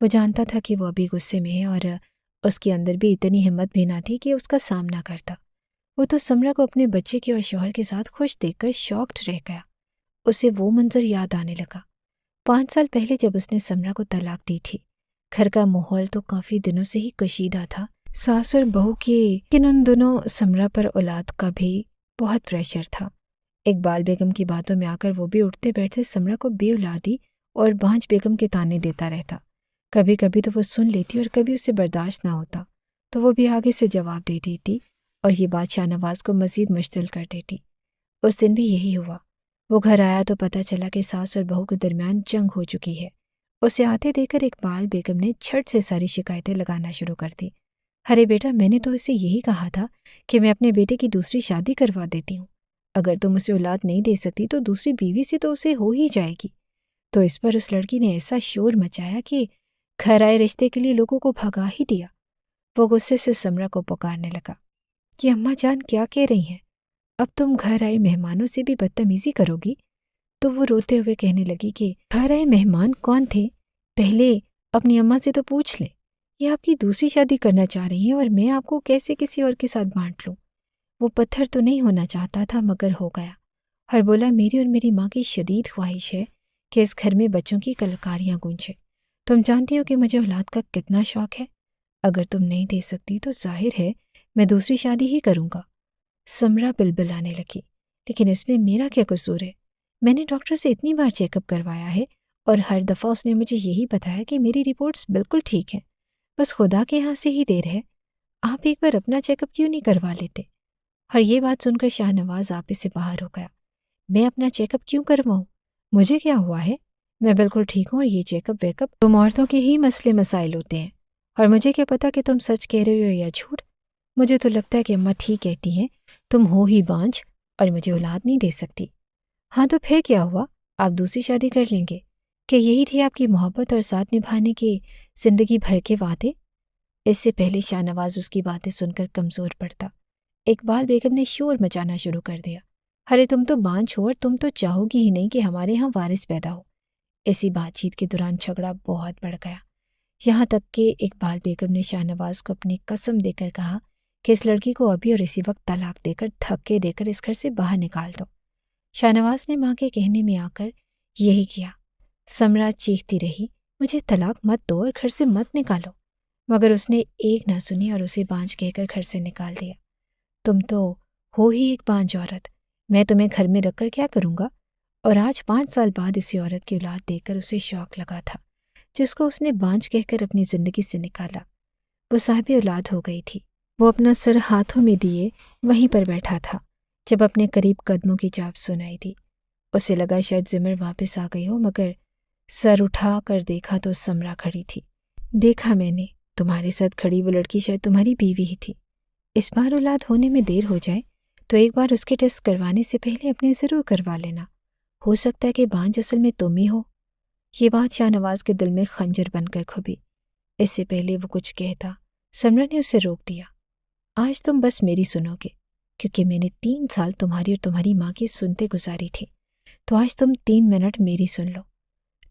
وہ جانتا تھا کہ وہ ابھی غصے میں ہے اور اس کے اندر بھی اتنی ہمت بھی نہ تھی کہ اس کا سامنا کرتا۔ وہ تو سمرا کو اپنے بچے کے اور شوہر کے ساتھ خوش دیکھ کر شاکڈ رہ گیا۔ اسے وہ منظر یاد آنے لگا 5 سال پہلے جب اس نے سمرا کو طلاق دی تھی۔ گھر کا ماحول تو کافی دنوں سے ہی کشیدہ تھا، ساس اور بہو کے، لیکن ان دونوں سمرا پر اولاد کا بھی بہت پریشر تھا۔ اقبال بیگم کی باتوں میں آ کر وہ بھی اٹھتے بیٹھتے سمرا کو بے اولادی اور بانجھ بیگم کے تانے دیتا رہتا۔ کبھی کبھی تو وہ سن لیتی اور کبھی اسے برداشت نہ ہوتا تو وہ بھی آگے سے جواب دے دیتی اور یہ بات شاہ نواز کو مزید مشتعل کر دیتی۔ اس دن بھی یہی ہوا۔ وہ گھر آیا تو پتہ چلا کہ ساس اور بہو کے درمیان جنگ ہو چکی ہے۔ اسے آتے دیکھ کر اقبال بیگم نے جھٹ سے ساری شکایتیں لگانا شروع کر دی۔ ارے بیٹا، میں نے تو اسے یہی کہا تھا کہ میں اپنے بیٹے کی دوسری شادی کروا دیتی ہوں۔ اگر تم اسے اولاد نہیں دے سکتی تو دوسری بیوی سے تو اسے ہو ہی جائے گی۔ تو اس پر اس لڑکی نے ایسا شور مچایا کہ گھر آئے رشتے کے لیے لوگوں کو بھگا ہی دیا۔ وہ غصے سے سمرا کو پکارنے لگا کہ اماں جان کیا کہہ رہی ہیں؟ اب تم گھر آئے مہمانوں سے بھی بدتمیزی کرو گی؟ تو وہ روتے ہوئے کہنے لگی کہ گھر آئے مہمان کون تھے؟ پہلے اپنی اماں سے تو پوچھ لیں۔ یہ آپ کی دوسری شادی کرنا چاہ رہی ہیں اور میں آپ کو کیسے کسی اور کے ساتھ بانٹ لوں؟ وہ پتھر تو نہیں ہونا چاہتا تھا مگر ہو گیا، اور بولا میری اور میری ماں کی شدید خواہش ہے کہ اس گھر میں بچوں کی کلکاریاں گونجے۔ تم جانتی ہو کہ مجھے اولاد کا کتنا شوق ہے۔ اگر تم نہیں دے سکتی تو ظاہر ہے میں دوسری شادی ہی کروں گا۔ سمرا بلبلانے لگی، لیکن اس میں میرا کیا قصور ہے؟ میں نے ڈاکٹر سے اتنی بار چیک اپ کروایا ہے اور ہر دفعہ اس نے مجھے یہی بتایا کہ میری رپورٹس بالکل ٹھیک ہیں، بس خدا کے ہاں سے ہی دیر ہے۔ آپ ایک بار اپنا چیک اپ کیوں نہیں کروا لیتے؟ اور یہ بات سن کر شاہ نواز آپے سے باہر ہو گیا۔ میں اپنا چیک اپ کیوں کرواؤں؟ مجھے کیا ہوا ہے؟ میں بالکل ٹھیک ہوں، اور یہ چیک اپ ویک اپ تم عورتوں کے ہی مسئلے مسائل ہوتے ہیں، اور مجھے کیا پتا کہ تم سچ کہہ رہے ہو یا جھوٹ۔ مجھے تو لگتا ہے کہ اماں ٹھیک کہتی ہیں، تم ہو ہی بانجھ اور مجھے اولاد نہیں دے سکتی۔ ہاں تو پھر کیا ہوا؟ آپ دوسری شادی کر لیں گے؟ کہ یہی تھی آپ کی محبت اور ساتھ نبھانے کے زندگی بھر کے وعدے؟ اس سے پہلے شاہ نواز اس کی باتیں سن کر کمزور پڑتا، اقبال بیگم نے شور مچانا شروع کر دیا۔ ارے تم تو بانجھ ہو، اور تم تو چاہو گی ہی نہیں کہ ہمارے ہاں وارث پیدا ہو۔ ایسی بات چیت کے دوران جھگڑا بہت بڑھ گیا، یہاں تک کہ اقبال بیگم نے شاہ نواز کو اپنی قسم دے کر کہا کہ اس لڑکی کو ابھی اور اسی وقت طلاق دے کر دھکے دے کر اس گھر سے باہر نکال دو۔ شاہ نواز نے ماں کے کہنے میں آ کر یہی کیا۔ سمرا چیختی رہی، مجھے طلاق مت دو اور گھر سے مت نکالو، مگر اس نے ایک نہ سنی اور اسے بانجھ کہہ کر گھر سے نکال دیا۔ تم تو ہو ہی ایک بانجھ عورت، میں تمہیں گھر میں رکھ کر کیا کروں گا؟ اور آج 5 سال بعد اسی عورت کی اولاد دیکھ کر اسے شوق لگا تھا، جس کو اس نے بانجھ کہہ کر اپنی زندگی سے نکالا۔ وہ صاحب اولاد ہو گئی تھی۔ وہ اپنا سر ہاتھوں میں دیے وہیں پر بیٹھا تھا جب اپنے قریب قدموں کی چاپ سنائی دی۔ اسے لگا شاید زمر واپس آ گئی ہو، مگر سر اٹھا کر دیکھا تو سمرا کھڑی تھی۔ دیکھا میں نے، تمہارے ساتھ کھڑی وہ لڑکی شاید تمہاری بیوی ہی تھی۔ اس بار اولاد ہونے میں دیر ہو جائے تو ایک بار اس کے ٹیسٹ کروانے سے پہلے اپنے ضرور کروا لینا، ہو سکتا ہے کہ بانجھ اصل میں تم ہی ہو۔ یہ بات شاہ نواز کے دل میں خنجر بن کر کھبی۔ اس سے پہلے وہ کچھ کہتا، سمرا نے اسے روک دیا۔ آج تم بس میری سنو گے، کیونکہ میں نے 3 سال تمہاری اور تمہاری ماں کی سنتے گزاری تھی، تو آج تم 3 منٹ میری سن لو۔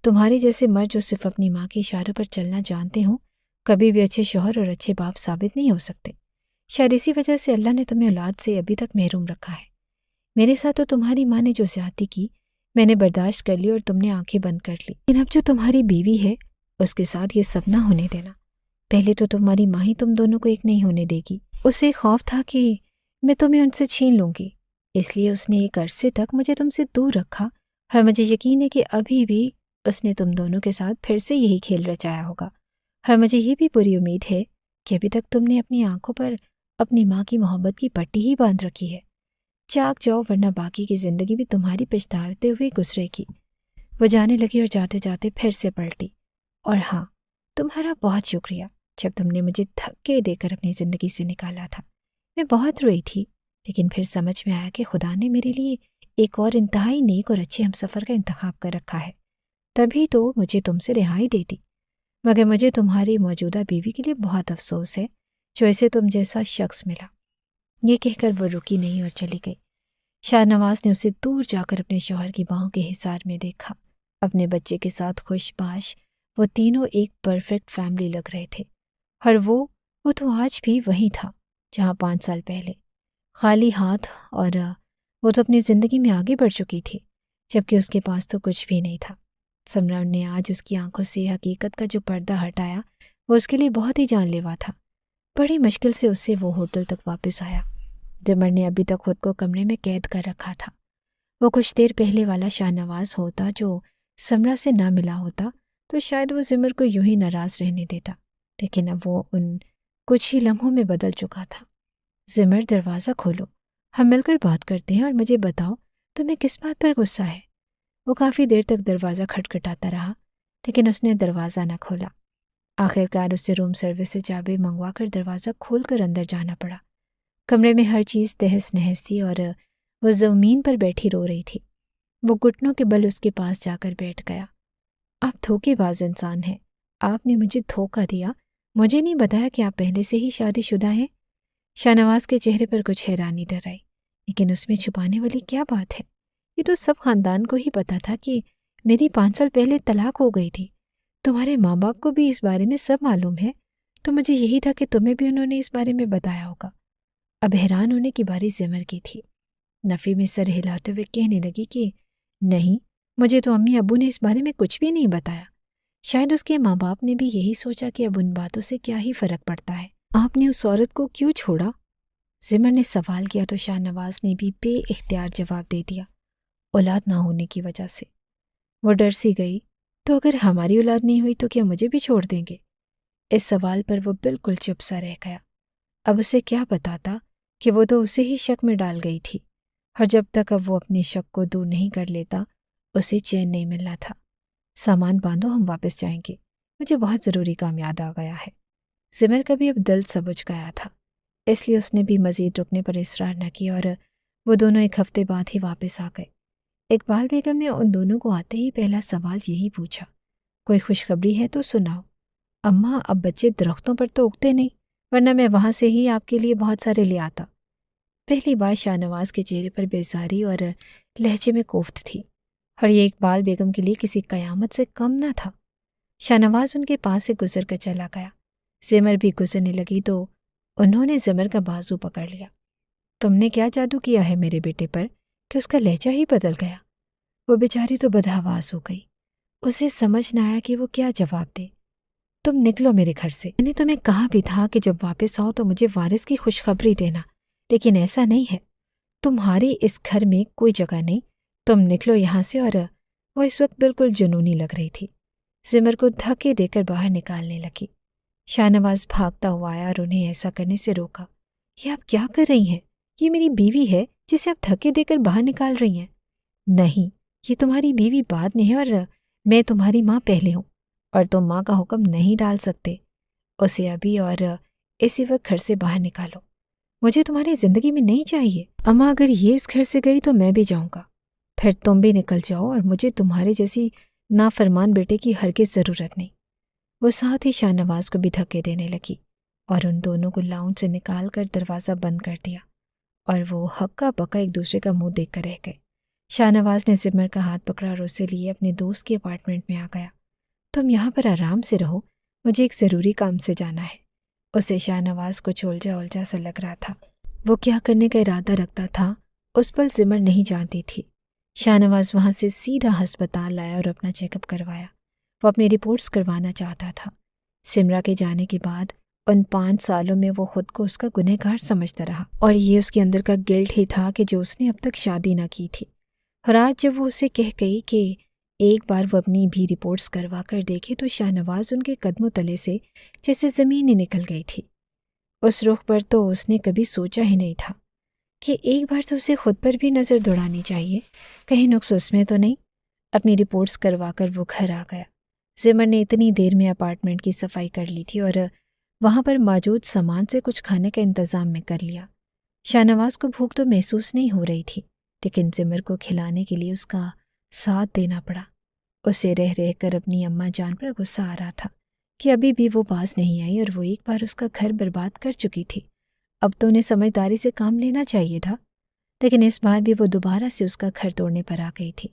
تمہارے جیسے مرد جو صرف اپنی ماں کے اشاروں پر چلنا جانتے ہوں، کبھی بھی اچھے شوہر اور اچھے باپ ثابت نہیں ہو سکتے۔ شاید اسی وجہ سے اللہ نے تمہیں اولاد سے ابھی تک محروم رکھا ہے۔ میرے ساتھ تو تمہاری ماں نے جو زیادتی کی، میں نے برداشت کر لی اور تم نے آنکھیں بند کر لی، لیکن اب جو تمہاری بیوی ہے اس کے ساتھ یہ سب نہ ہونے دینا۔ پہلے تو تمہاری ماں ہی تم دونوں کو ایک نہیں ہونے دے گی۔ اسے خوف تھا کہ میں تمہیں ان سے چھین لوں گی، اس لیے اس نے ایک عرصے تک مجھے تم سے دور رکھا، اور مجھے یقین ہے کہ ابھی بھی اس نے تم دونوں کے ساتھ پھر سے یہی کھیل رچایا ہوگا۔ اور مجھے یہ بھی پوری امید ہے کہ ابھی تک تم نے اپنی آنکھوں پر اپنی ماں کی محبت کی پٹی ہی باندھ رکھی ہے۔ جاگ جاؤ، ورنہ باقی کی زندگی بھی تمہاری پچھتاتے ہوئے گزرے گی۔ وہ جانے لگی اور جاتے جاتے پھر سے پلٹی، اور ہاں، تمہارا بہت شکریہ جب تم نے مجھے دھکے دے کر اپنی زندگی سے نکالا تھا۔ میں بہت روئی تھی، لیکن پھر سمجھ میں آیا کہ خدا نے میرے لیے ایک اور انتہائی نیک اور اچھے ہمسفر کا انتخاب کر رکھا ہے، تبھی تو مجھے تم سے رہائی دے دی۔ مگر مجھے تمہاری موجودہ بیوی کے لیے بہت افسوس ہے جو اسے تم جیسا شخص ملا۔ یہ کہہ کر وہ رکی نہیں اور چلی گئی۔ شاہ نواز نے اسے دور جا کر اپنے شوہر کی باہوں کے حصار میں دیکھا۔ اپنے بچے کے ساتھ خوش باش وہ تینوں ایک پرفیکٹ فیملی لگ رہے تھے، اور وہ تو آج بھی وہیں تھا جہاں 5 سال پہلے، خالی ہاتھ، اور وہ تو اپنی زندگی میں آگے بڑھ چکی تھی، جبکہ اس کے پاس تو کچھ بھی نہیں تھا۔ سمرا نے آج اس کی آنکھوں سے حقیقت کا جو پردہ ہٹایا، وہ اس کے لیے بہت ہی جان لیوا تھا۔ بڑی مشکل سے اس سے وہ ہوٹل تک واپس آیا۔ زمر نے ابھی تک خود کو کمرے میں قید کر رکھا تھا۔ وہ کچھ دیر پہلے والا شاہ نواز ہوتا جو سمرا سے نہ ملا ہوتا تو شاید وہ زمر کو یوں ہی ناراض رہنے دیتا، لیکن اب وہ ان کچھ ہی لمحوں میں بدل چکا تھا۔ زمر، دروازہ کھولو، ہم مل کر بات کرتے ہیں، اور مجھے بتاؤ تمہیں کس بات پر غصہ ہے۔ وہ کافی دیر تک دروازہ کھٹکھٹاتا رہا، لیکن اس نے دروازہ نہ کھولا۔ آخر کار اسے روم سروس سے چابی منگوا کر دروازہ کھول کر اندر جانا پڑا۔ کمرے میں ہر چیز تہس نہس تھی، اور وہ زمین پر بیٹھی رو رہی تھی۔ وہ گھٹنوں کے بل اس کے پاس جا کر بیٹھ گیا۔ آپ دھوکے باز انسان ہیں، آپ نے مجھے دھوکہ دیا، مجھے نہیں بتایا کہ آپ پہلے سے ہی شادی شدہ ہیں۔ شاہ نواز کے چہرے پر کچھ حیرانی در آئی، لیکن اس میں چھپانے والی کیا بات ہے؟ یہ تو سب خاندان کو ہی پتا تھا کہ میری 5 سال پہلے طلاق ہو گئی تھی۔ تمہارے ماں باپ کو بھی اس بارے میں سب معلوم ہے، تو مجھے یہی تھا کہ تمہیں بھی انہوں نے اس بارے میں بتایا ہوگا۔ اب حیران ہونے کی باری زمر کی تھی۔ نفی میں سر ہلاتے ہوئے کہنے لگی کہ نہیں، مجھے تو امی ابو نے اس بارے میں کچھ بھی نہیں بتایا۔ شاید اس کے ماں باپ نے بھی یہی سوچا کہ اب ان باتوں سے کیا ہی فرق پڑتا ہے۔ آپ نے اس عورت کو کیوں چھوڑا؟ زمر نے سوال کیا تو شاہ نواز نے بھی بے اختیار جواب دے دیا، اولاد نہ ہونے کی وجہ سے۔ وہ ڈر سی گئی، تو اگر ہماری اولاد نہیں ہوئی تو کیا مجھے بھی چھوڑ دیں گے؟ اس سوال پر وہ بالکل چپ سا رہ گیا۔ اب اسے کیا بتاتا کہ وہ تو اسے ہی شک میں ڈال گئی تھی، اور جب تک اب وہ اپنے شک کو دور نہیں کر لیتا اسے چین نہیں ملنا تھا۔ سامان باندھو، ہم واپس جائیں گے، مجھے بہت ضروری کام یاد آ گیا ہے۔ زمر کا بھی اب دل سبج گیا تھا، اس لیے اس نے بھی مزید رکنے پر اصرار نہ کیا اور وہ دونوں ایک ہفتے بعد ہی واپس آ گئے۔ اقبال بیگم نے ان دونوں کو آتے ہی پہلا سوال یہی پوچھا، کوئی خوشخبری ہے تو سناؤ۔ اماں، اب بچے درختوں پر تو اگتے نہیں، ورنہ میں وہاں سے ہی آپ کے لیے بہت سارے لے آتا۔ پہلی بار شاہ نواز کے چہرے پر بیزاری اور لہجے میں کوفت تھی، اور یہ اقبال بیگم کے لیے کسی قیامت سے کم نہ تھا۔ شاہ نواز ان کے پاس سے گزر کر چلا گیا۔ زمر بھی گزرنے لگی تو انہوں نے زمر کا بازو پکڑ لیا۔ تم نے کیا جادو کیا ہے میرے بیٹے پر کہ اس کا لہجہ ہی بدل گیا؟ وہ بیچاری تو بدحواس ہو گئی، اسے سمجھ نہ آیا کہ وہ کیا جواب دے۔ تم نکلو میرے گھر سے، میں نے تمہیں کہا بھی تھا کہ جب واپس آؤ تو مجھے وارث کی خوشخبری دینا، لیکن ایسا نہیں ہے، تمہاری اس گھر میں کوئی جگہ نہیں، تم نکلو یہاں سے۔ اور وہ اس وقت بالکل جنونی لگ رہی تھی، زمر کو دھکے دے کر باہر نکالنے لگی۔ شاہ نواز بھاگتا ہوا آیا اور انہیں ایسا کرنے سے روکا۔ یہ آپ کیا کر رہی ہیں؟ یہ میری بیوی ہے جسے آپ دھکے دے کر باہر نکال رہی ہیں۔ نہیں، یہ تمہاری بیوی بعد میں ہے اور میں تمہاری ماں پہلے ہوں، اور تم ماں کا حکم نہیں ڈال سکتے۔ اسے ابھی اور اسی وقت گھر سے باہر نکالو، مجھے تمہاری زندگی میں نہیں چاہیے۔ اماں، اگر یہ اس گھر سے گئی تو میں بھی جاؤں گا، پھر تم بھی نکل جاؤ، اور مجھے تمہارے جیسی نافرمان بیٹے کی ہرگز ضرورت نہیں۔ وہ ساتھ ہی شاہ نواز کو بھی دھکے دینے لگی اور ان دونوں کو لاؤنج سے نکال کر دروازہ بند کر دیا، اور وہ ہکا بکا ایک دوسرے کا منہ دیکھ کر رہ گئے۔ شاہ نواز نے زمر کا ہاتھ پکڑا اور اسے لیے اپنے دوست کے اپارٹمنٹ میں آ گیا۔ تم یہاں پر آرام سے رہو، مجھے ایک ضروری کام سے جانا ہے۔ اسے شاہ نواز کو الجھا سا لگ رہا تھا، وہ کیا کرنے کا ارادہ رکھتا تھا اس پل زمر نہیں جانتی تھی۔ شاہ نواز وہاں سے سیدھا ہسپتال لایا اور اپنا چیک اپ کروایا۔ وہ اپنی رپورٹس کروانا چاہتا تھا۔ سمرا کے جانے کے بعد ان 5 سالوں میں وہ خود کو اس کا گنہگار سمجھتا رہا، اور یہ اس کے اندر کا گلٹ ہی تھا کہ جو اس نے اب تک شادی نہ کی تھی۔ اور آج جب وہ اسے کہہ گئی کہ ایک بار وہ اپنی بھی رپورٹس کروا کر دیکھے تو شاہ نواز ان کے قدموں تلے سے جیسے زمین ہی نکل گئی تھی۔ اس رخ پر تو اس نے کبھی سوچا ہی نہیں تھا کہ ایک بار تو اسے خود پر بھی نظر دوڑانی چاہیے، کہیں نقص اس میں تو نہیں۔ اپنی رپورٹس کروا کر وہ گھر آ گیا۔ زمر نے اتنی دیر میں اپارٹمنٹ کی صفائی کر لی تھی اور وہاں پر موجود سامان سے کچھ کھانے کا انتظام میں کر لیا۔ شاہ نواز کو بھوک تو محسوس نہیں ہو رہی تھی، لیکن زمر کو کھلانے کے لیے اس کا ساتھ دینا پڑا۔ اسے رہ رہ کر اپنی اماں جان پر غصہ آ رہا تھا کہ ابھی بھی وہ باز نہیں آئی، اور وہ ایک بار اس کا گھر برباد کر چکی تھی۔ اب تو انہیں سمجھداری سے کام لینا چاہیے تھا، لیکن اس بار بھی وہ دوبارہ سے اس کا گھر توڑنے پر آ گئی تھی۔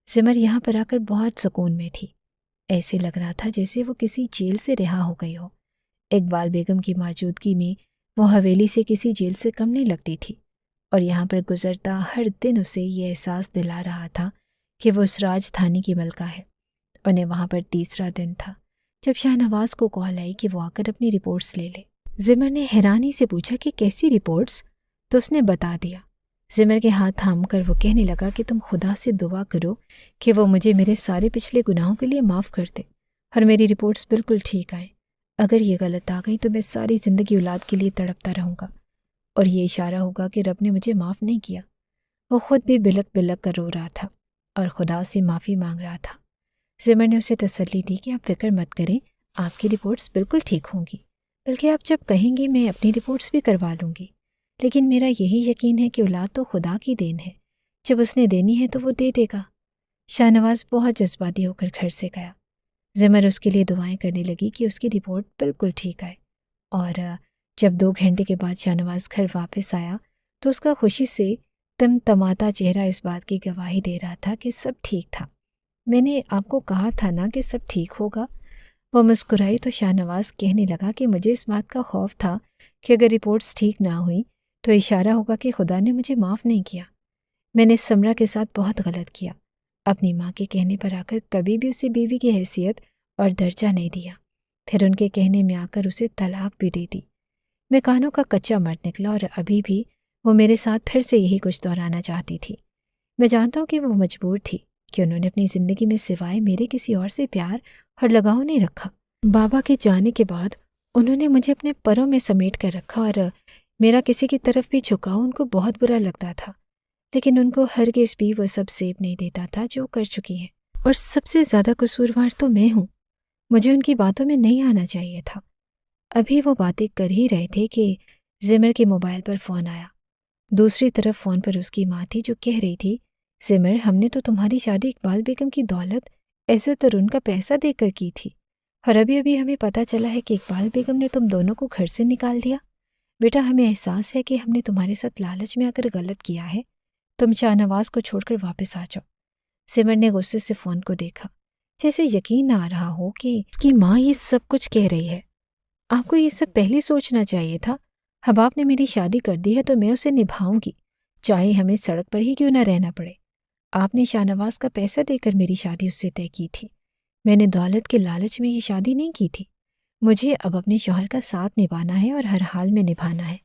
زمر یہاں پر آ کر بہت سکون میں تھی، ایسے لگ رہا تھا جیسے وہ کسی جیل سے رہا ہو گئی ہو۔ اقبال بیگم کی موجودگی میں وہ حویلی سے کسی جیل سے کم نہیں لگتی تھی، اور یہاں پر گزرتا ہر دن اسے یہ احساس دلا رہا تھا کہ وہ اس راجدھانی کی ملکہ ہے۔ انہیں وہاں پر تیسرا دن تھا جب شاہ نواز کو کال آئی کہ وہ آ کر اپنی رپورٹس لے لے۔ زمر نے حیرانی سے پوچھا کہ کیسی رپورٹس؟ تو اس نے بتا دیا۔ زمر کے ہاتھ تھام کر وہ کہنے لگا کہ تم خدا سے دعا کرو کہ وہ مجھے میرے سارے پچھلے گناہوں کے لیے معاف کر دے اور میری رپورٹس بالکل ٹھیک آئیں۔ اگر یہ غلط آ گئی تو میں ساری زندگی اولاد کے لیے تڑپتا رہوں گا، اور یہ اشارہ ہوگا کہ رب نے مجھے معاف نہیں کیا۔ وہ خود بھی بلک بلک کر رو رہا تھا اور خدا سے معافی مانگ رہا تھا۔ زمر نے اسے تسلی دی کہ آپ فکر مت کریں، آپ کی رپورٹس بالکل ٹھیک ہوں گی، بلکہ آپ جب کہیں گے میں اپنی رپورٹس بھی کروا لوں گی۔ لیکن میرا یہی یقین ہے کہ اولاد تو خدا کی دین ہے، جب اس نے دینی ہے تو وہ دے دے گا۔ شاہ نواز بہت جذباتی ہو کر گھر سے گیا۔ زمر اس کے لیے دعائیں کرنے لگی کہ اس کی رپورٹ بالکل ٹھیک آئے، اور جب 2 گھنٹے کے بعد شاہ نواز گھر واپس آیا تو اس کا خوشی سے تمتماتا چہرہ اس بات کی گواہی دے رہا تھا کہ سب ٹھیک تھا۔ میں نے آپ کو کہا تھا نا کہ سب ٹھیک ہوگا۔ وہ مسکرائی تو شاہ نواز کہنے لگا کہ مجھے اس بات کا خوف تھا کہ اگر رپورٹس ٹھیک نہ ہوئی تو اشارہ ہوگا کہ خدا نے مجھے معاف نہیں کیا۔ میں نے سمرا کے ساتھ بہت غلط کیا، اپنی ماں کے کہنے پر آ کر کبھی بھی اسے بیوی کی حیثیت اور درجہ نہیں دیا، پھر ان کے کہنے میں آ کر اسے طلاق بھی دے دی۔ میں کانوں کا کچا مرد نکلا اور ابھی بھی وہ میرے ساتھ پھر سے یہی کچھ دہرانا چاہتی تھی۔ میں جانتا ہوں کہ وہ مجبور تھی کہ انہوں نے اپنی زندگی میں سوائے میرے کسی اور سے پیار اور لگاؤ نہیں رکھا۔ بابا کے جانے کے بعد انہوں نے مجھے اپنے پروں میں سمیٹ کر رکھا اور میرا کسی کی طرف بھی جھکاؤ ان کو بہت برا لگتا تھا، لیکن ان کو ہرگز بھی وہ سب زیب نہیں دیتا تھا جو کر چکی ہیں، اور سب سے زیادہ قصوروار تو میں ہوں۔ مجھے ان کی باتوں میں نہیں آنا چاہیے تھا۔ ابھی وہ باتیں کر ہی رہے تھے کہ زمر کے موبائل پر فون آیا۔ دوسری طرف فون پر اس کی ماں تھی جو کہہ رہی تھی، زمر، ہم نے تو تمہاری شادی اقبال بیگم کی دولت، عزت اور ان کا پیسہ دے کر کی تھی، اور ابھی ابھی ہمیں پتہ چلا ہے کہ اقبال بیگم نے تم دونوں کو گھر سے نکال دیا۔ بیٹا، ہمیں احساس ہے کہ ہم نے تمہارے ساتھ لالچ میں آ کر غلط کیا ہے، تم شاہ نواز کو چھوڑ کر واپس آ جاؤ۔ زمر نے غصے سے فون کو دیکھا، جیسے یقین نہ آ رہا ہو کہ اس کی ماں یہ سب کچھ کہہ رہی ہے۔ آپ کو یہ سب پہلے سوچنا چاہیے تھا۔ اب آپ نے میری شادی کر دی ہے تو میں اسے نبھاؤں گی، چاہے ہمیں سڑک پر ہی کیوں نہ رہنا پڑے۔ آپ نے شاہ نواز کا پیسہ دے کر میری شادی اس سے طے کی تھی، میں نے دولت کے لالچ میں یہ شادی نہیں کی تھی۔ مجھے اب اپنے شوہر کا ساتھ نبھانا ہے اور ہر حال میں نبھانا ہے۔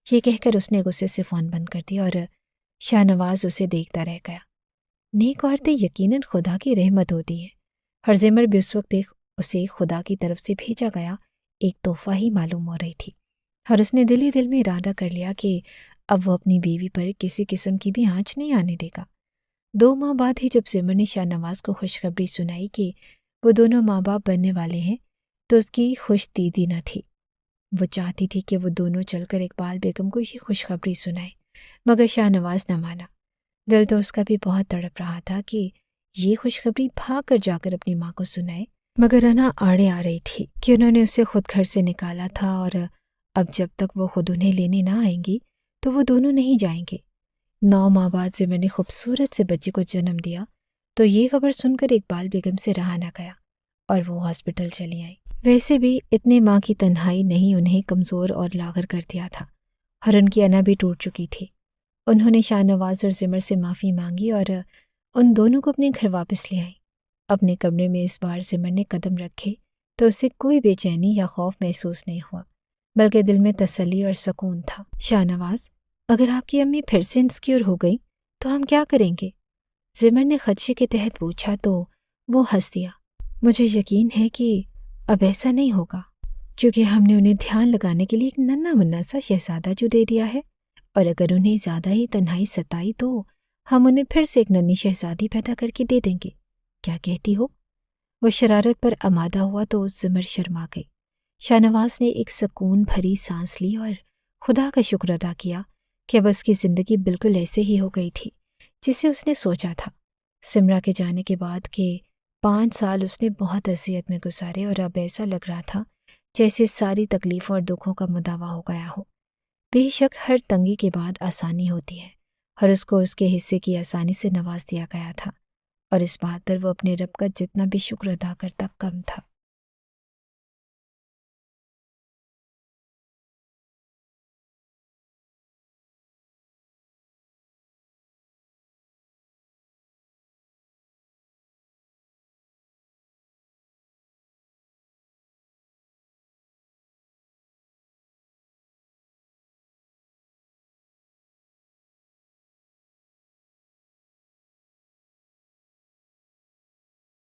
یہ کہہ کر اس نے غصے سے فون بند کر دیا اور شاہ نواز اسے دیکھتا رہ گیا۔ نیک عورتیں یقیناً خدا کی رحمت ہوتی ہیں، اور زمر بھی اس وقت اسے خدا کی طرف سے بھیجا گیا ایک تحفہ ہی معلوم ہو رہی تھی، اور اس نے دل ہی دل میں ارادہ کر لیا کہ اب وہ اپنی بیوی پر کسی قسم کی بھی آنچ نہیں آنے دے گا۔ 2 ماہ بعد ہی جب زمر نے شاہ نواز کو خوشخبری سنائی کہ وہ دونوں ماں باپ بننے والے ہیں تو اس کی خوش دیدی نہ تھی۔ وہ چاہتی تھی کہ وہ دونوں چل کر اقبال بیگم کو یہ خوشخبری سنائے، مگر شاہ نواز نہ مانا۔ دل تو اس کا بھی بہت تڑپ رہا تھا کہ یہ خوشخبری بھاگ کر جا کر اپنی ماں کو سنائے، مگر انا آڑے آ رہی تھی کہ انہوں نے اسے خود گھر سے نکالا تھا، اور اب جب تک وہ خود انہیں لینے نہ آئیں گی تو وہ دونوں نہیں جائیں گے۔ 9 ماہ بعد زمر نے خوبصورت سے بچے کو جنم دیا تو یہ خبر سن کر اقبال بیگم سے رہا نہ گیا اور وہ ہاسپٹل چلی آئی۔ ویسے بھی اتنے ماں کی تنہائی نہیں انہیں کمزور اور لاغر کر دیا تھا، اور ان کی انا بھی ٹوٹ چکی تھی۔ انہوں نے شاہ نواز اور زمر سے معافی مانگی اور ان دونوں کو اپنے گھر واپس لے آئیں۔ اپنے کمرے میں اس بار زمر نے قدم رکھے تو اسے کوئی بے چینی یا خوف محسوس نہیں ہوا، بلکہ دل میں تسلی اور سکون تھا۔ شاہ نواز، اگر آپ کی امی پھر سے انسیکیور ہو گئی تو ہم کیا کریں گے؟ زمر نے خدشے کے تحت پوچھا تو وہ ہنس دیا۔ مجھے یقین ہے کہ اب ایسا نہیں ہوگا، کیونکہ ہم نے انہیں دھیان لگانے کے لیے ایک ننھا منا سا شہزادہ جو دے دیا ہے، اور اگر انہیں زیادہ ہی تنہائی ستائی تو ہم انہیں پھر سے ایک ننھی شہزادی پیدا کر کے دے دیں گے۔ کیا کہتی ہو؟ وہ شرارت پر آمادہ ہوا تو زمر شرما گئی۔ شاہ نواز نے ایک سکون بھری سانس لی اور خدا کا شکر ادا کیا کہ اب اس کی زندگی بالکل ایسے ہی ہو گئی تھی جسے اس نے سوچا تھا۔ سمرا کے جانے کے بعد کے 5 سال اس نے بہت اذیت میں گزارے، اور اب ایسا لگ رہا تھا جیسے ساری تکلیفوں اور دکھوں کا مداوع ہو گیا ہو۔ بے شک ہر تنگی کے بعد آسانی ہوتی ہے، اور اس کو اس کے حصے کی آسانی سے نواز دیا گیا تھا، اور اس بات پر وہ اپنے رب کا جتنا بھی شکر ادا کرتا کم تھا۔